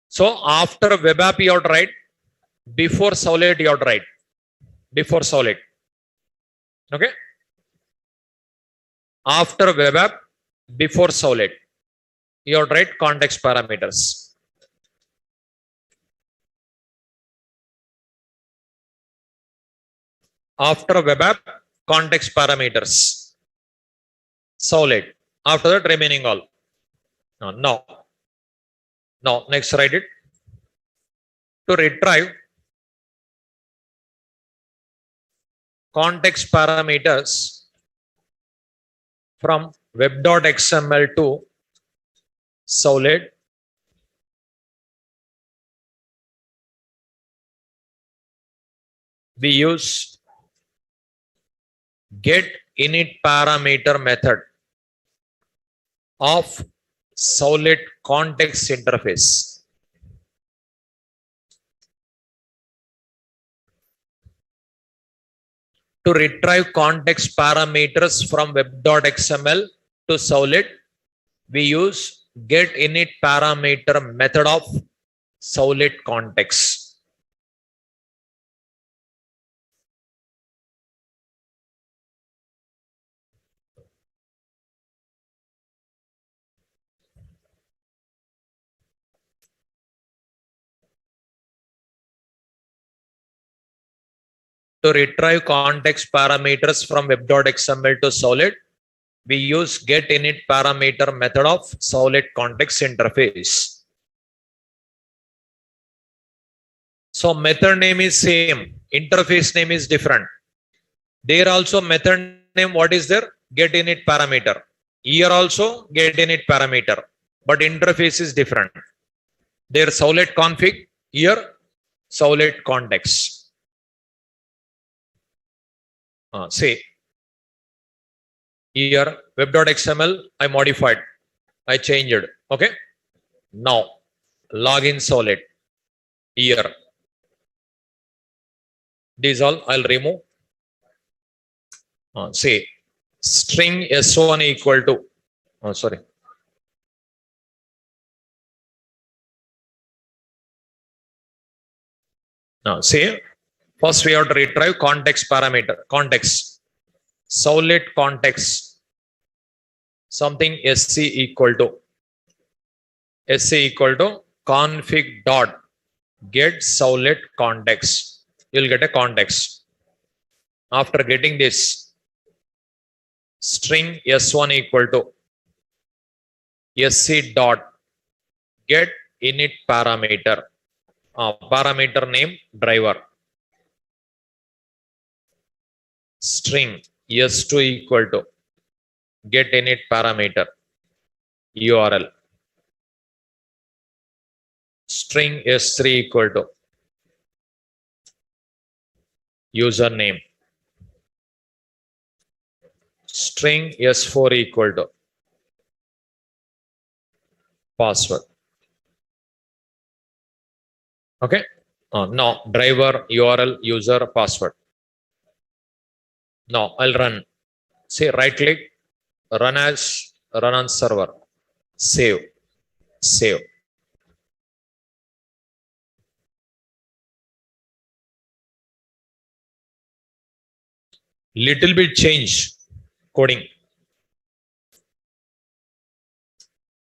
So after web app you are right. Before Sowlet you are right. Before Sowlet. Okay. After web app, before Sowlet, you are right. Context parameters. After web app, context parameters. Sowlet. After that, remaining all. No. Now, next write it. To retrieve context parameters from web.xml to Sowlet, we use get init parameter method of Sowlet context interface. To retrieve context parameters from web.xml to Sowlet, we use get init parameter method of Sowlet context. To retrieve context parameters from web.xml to Sowlet, we use get init parameter method of Sowlet context interface. So method name is same, interface name is different. There also method name, what is there? Get init parameter. Here also get init parameter, but interface is different. There Sowlet config, here Sowlet context. Say here web.xml I modified, I changed. Okay. Now login Sowlet. Here these all I'll remove. Say string s1 equal to sorry. Now say first we have to retrieve context parameter, context, Sowlet context, something sc equal to config dot get Sowlet context. You'll get a context. After getting this, string s1 equal to sc dot get init parameter, parameter name driver. String s2 equal to get init parameter URL. string s3 equal to username, string s4 equal to password. Okay. No, driver, URL, user, password. No, I'll run. Say right click, run as, run on server, save, save. Little bit change coding.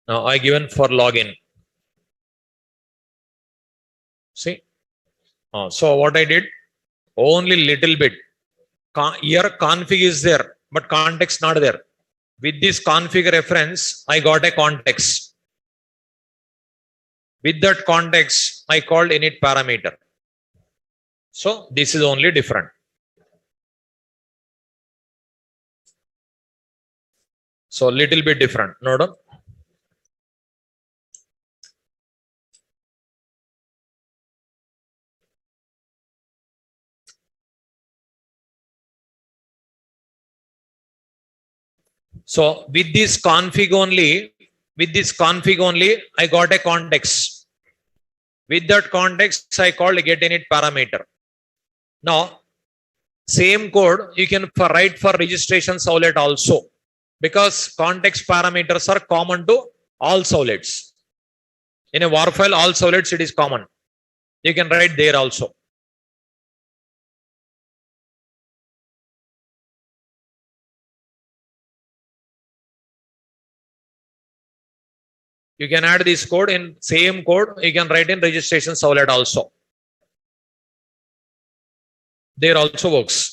Now I given for login. See, so what I did, only little bit. Here config is there, but context not there. With this config reference, I got a context. With that context, I called init parameter. So this is only different. So little bit different. Note. So with this config only, I got a context. With that context, I called get init parameter. Now, same code you can write for registration servlet also, because context parameters are common to all servlets. In a war file, all servlets it is common. You can write there also. You can add this code in same code. You can write in registration servlet also. There also works.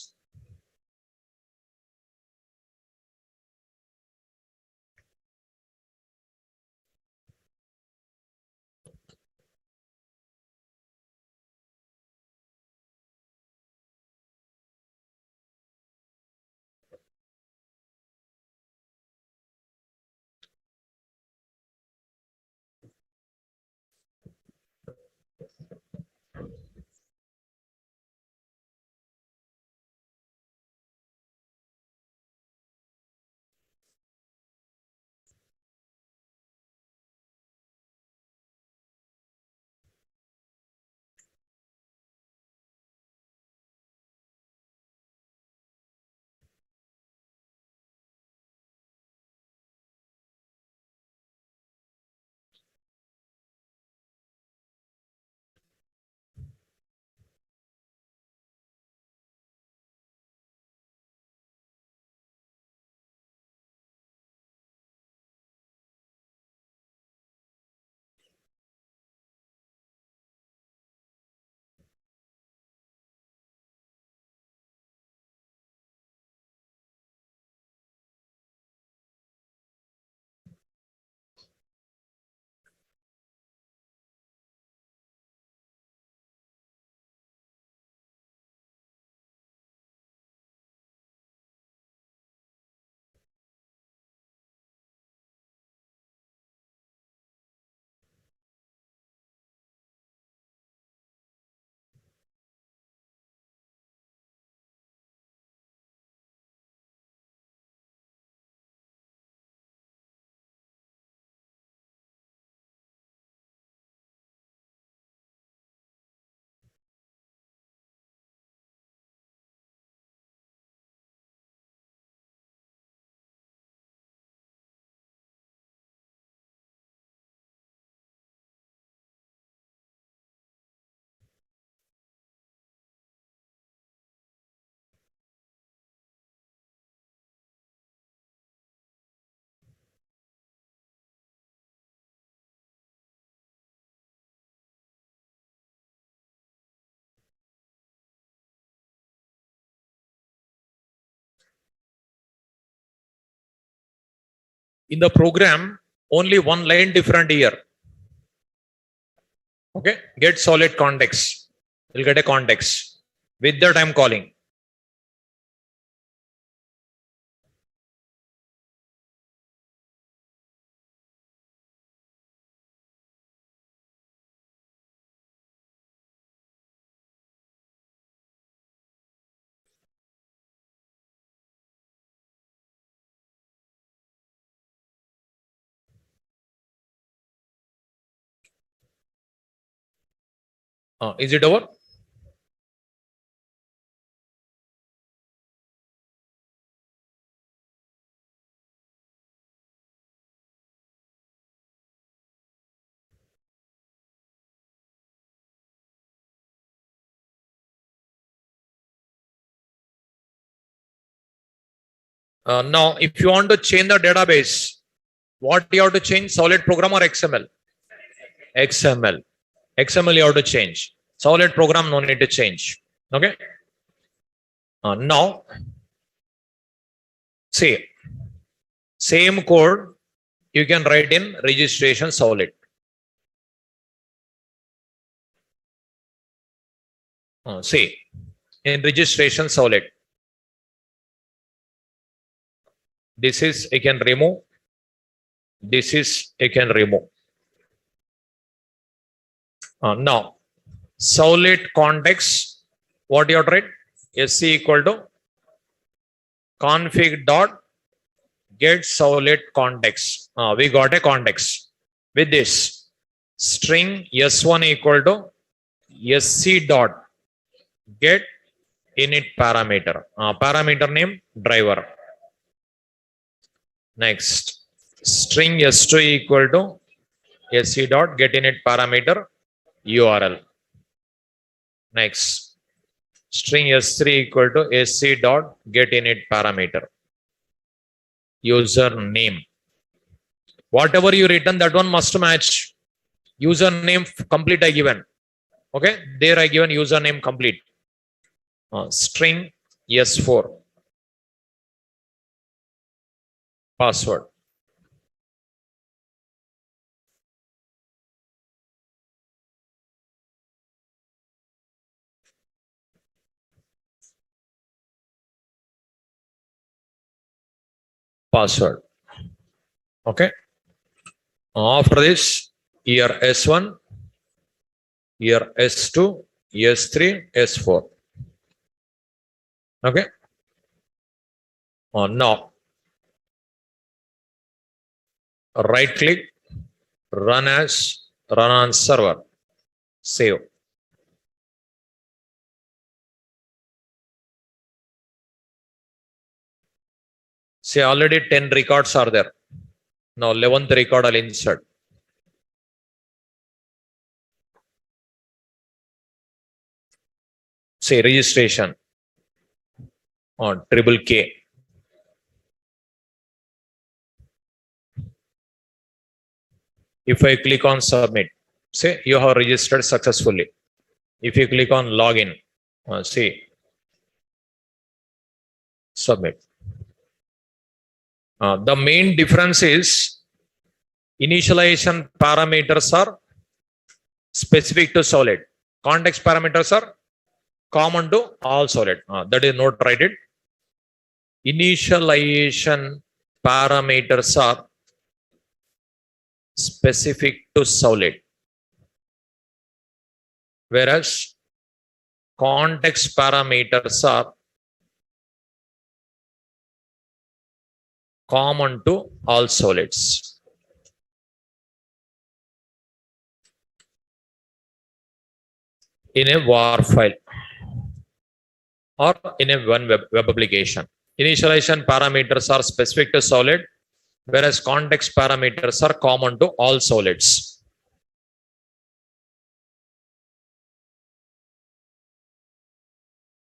In the program, only one line different here. Okay, get solid context. You'll get a context. With that, I'm calling. Is it over? Now, if you want to change the database, what you have to change? Solid program or XML? XML. XML you have to change. Solid program no need to change. Okay. Now, see, same code you can write in registration solid. See, in registration solid, this is I can remove. This is I can remove. Now, solid context, what you have to write? SC equal to config dot get solid context. We got a context with this string S1 equal to SC dot get init parameter. Parameter name driver. Next, string S2 equal to SC dot get init parameter URL. Next, string S3 equal to SC dot get init parameter username. Whatever you written, that one must match. Username complete I given. Okay, there I given username complete. String S4 password. Password. Okay. After this, here S1, here S2, S3, S4. Okay. Now, right click, run on server, save. See, already 10 records are there. Now 11th record I'll insert. Say registration on triple K. If I click on submit, say you have registered successfully. If you click on login, see submit. The main difference is initialization parameters are specific to solid. Context parameters are common to all solid. That is note write it. Initialization parameters are specific to solid, whereas context parameters are common to all solids. In a WAR file or in a one web application, initialization parameters are specific to solid, whereas context parameters are common to all solids.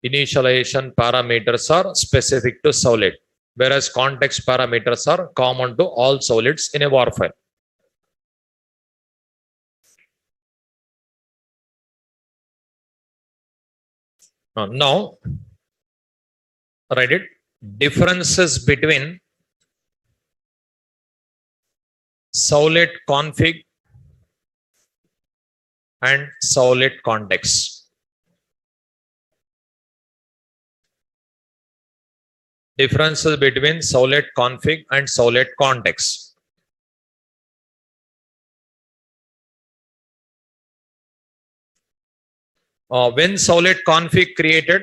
Initialization parameters are specific to solid, whereas context parameters are common to all solids in a WAR file. Now, write it. Differences between solid config and solid context. Differences between solid config and solid context. When solid config created,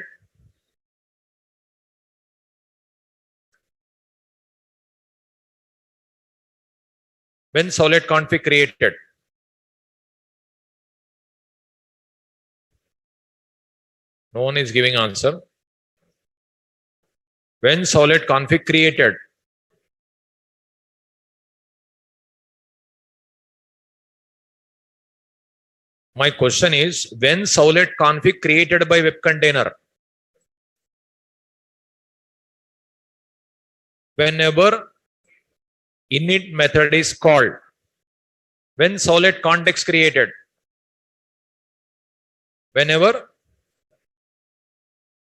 No one is giving answer. When solid config created? My question is, when solid config created by web container? Whenever init method is called. When solid context created? Whenever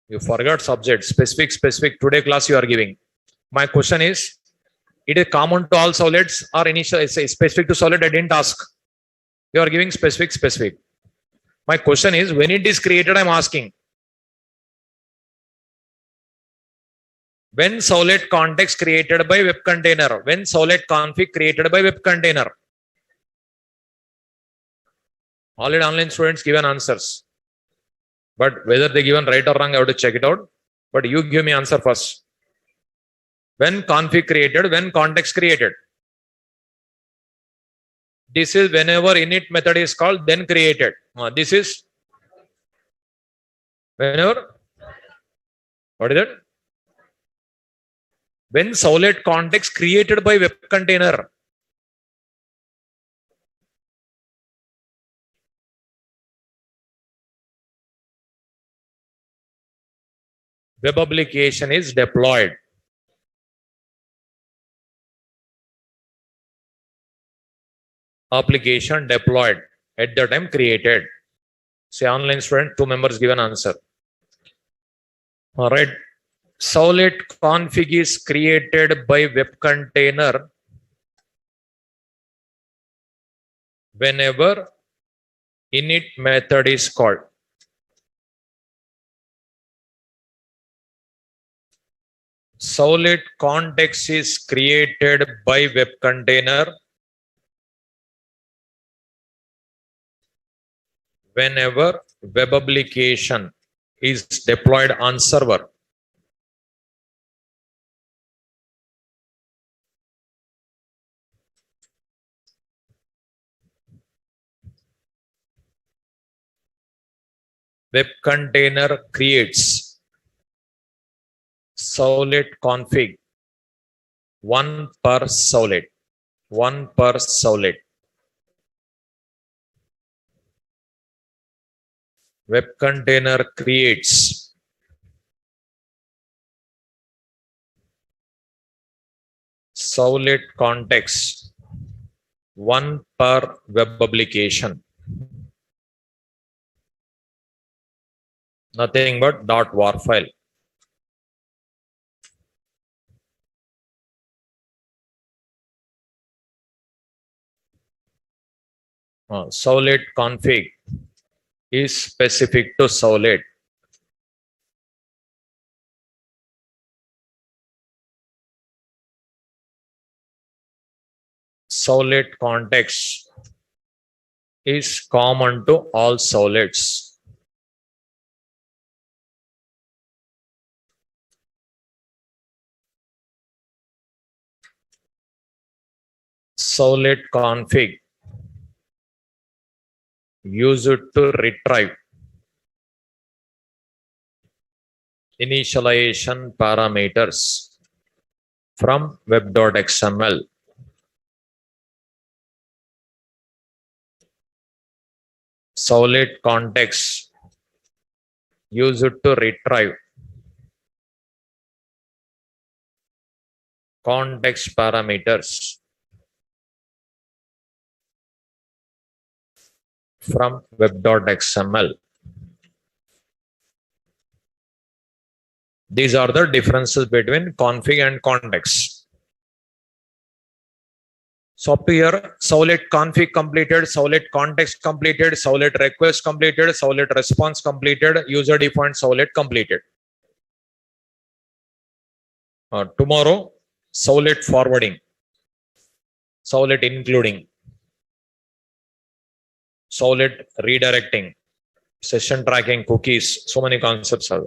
you forgot subject, specific, today class you are giving. My question is, it is common to all solids or initial, say specific to solid? I didn't ask. You are giving specific. My question is, when it is created, I'm asking. When solid context created by web container. When solid config created by web container. Already online students given answers. But whether they given right or wrong, I have to check it out. But you give me answer first. When config created, when context created. This is whenever init method is called, then created. This is whenever. What is that? When solid context created by web container. Web application is deployed. Application deployed at the time created. Say online student, 2 members given answer. All right. Solid config is created by web container whenever init method is called. Solid context is created by web container whenever web application is deployed on server. Web container creates solid config, one per solid. Web container creates solid context, one per web application. Nothing but .war file. Solid config is specific to solid. Solid context is common to all solids. Solid config use it to retrieve initialization parameters from web.xml. Solid context use it to retrieve context parameters from web.xml. These are the differences between config and context. So up to here, solid config completed, solid context completed, solid request completed, solid response completed, user defined solid completed. Tomorrow, solid forwarding, solid including, solid redirecting, session tracking, cookies, so many concepts are.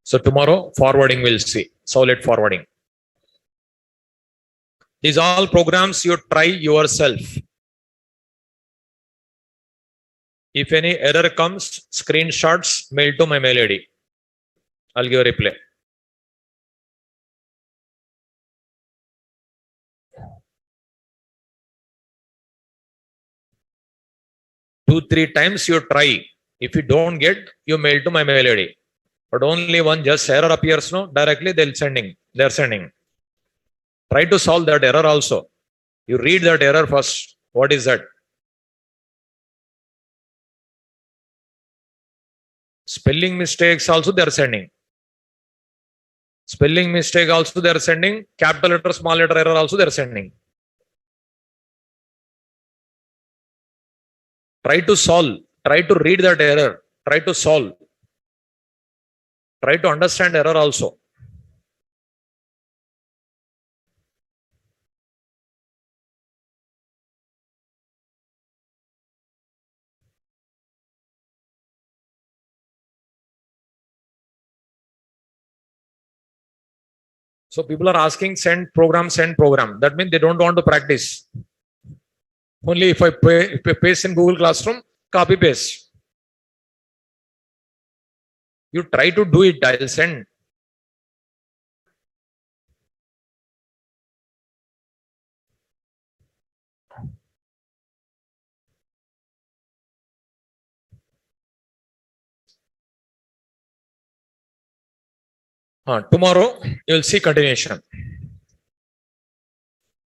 So tomorrow, forwarding we'll see, solid forwarding. These all programs you try yourself. If any error comes, screenshots mail to my mail ID. I'll give a reply. Two, three times you try. If you don't get, you mail to my mail ID. But only one just error appears, no, directly they're sending. Try to solve that error also. You read that error first. What is that? Spelling mistakes also they are sending. Spelling mistake also they are sending. Capital letter, small letter error also they are sending. Try to solve. Try to read that error. Try to solve. Try to understand error also. So people are asking send program. That means they don't want to practice. Only if I paste in Google Classroom, copy paste. You try to do it, I'll send. Tomorrow you will see continuation.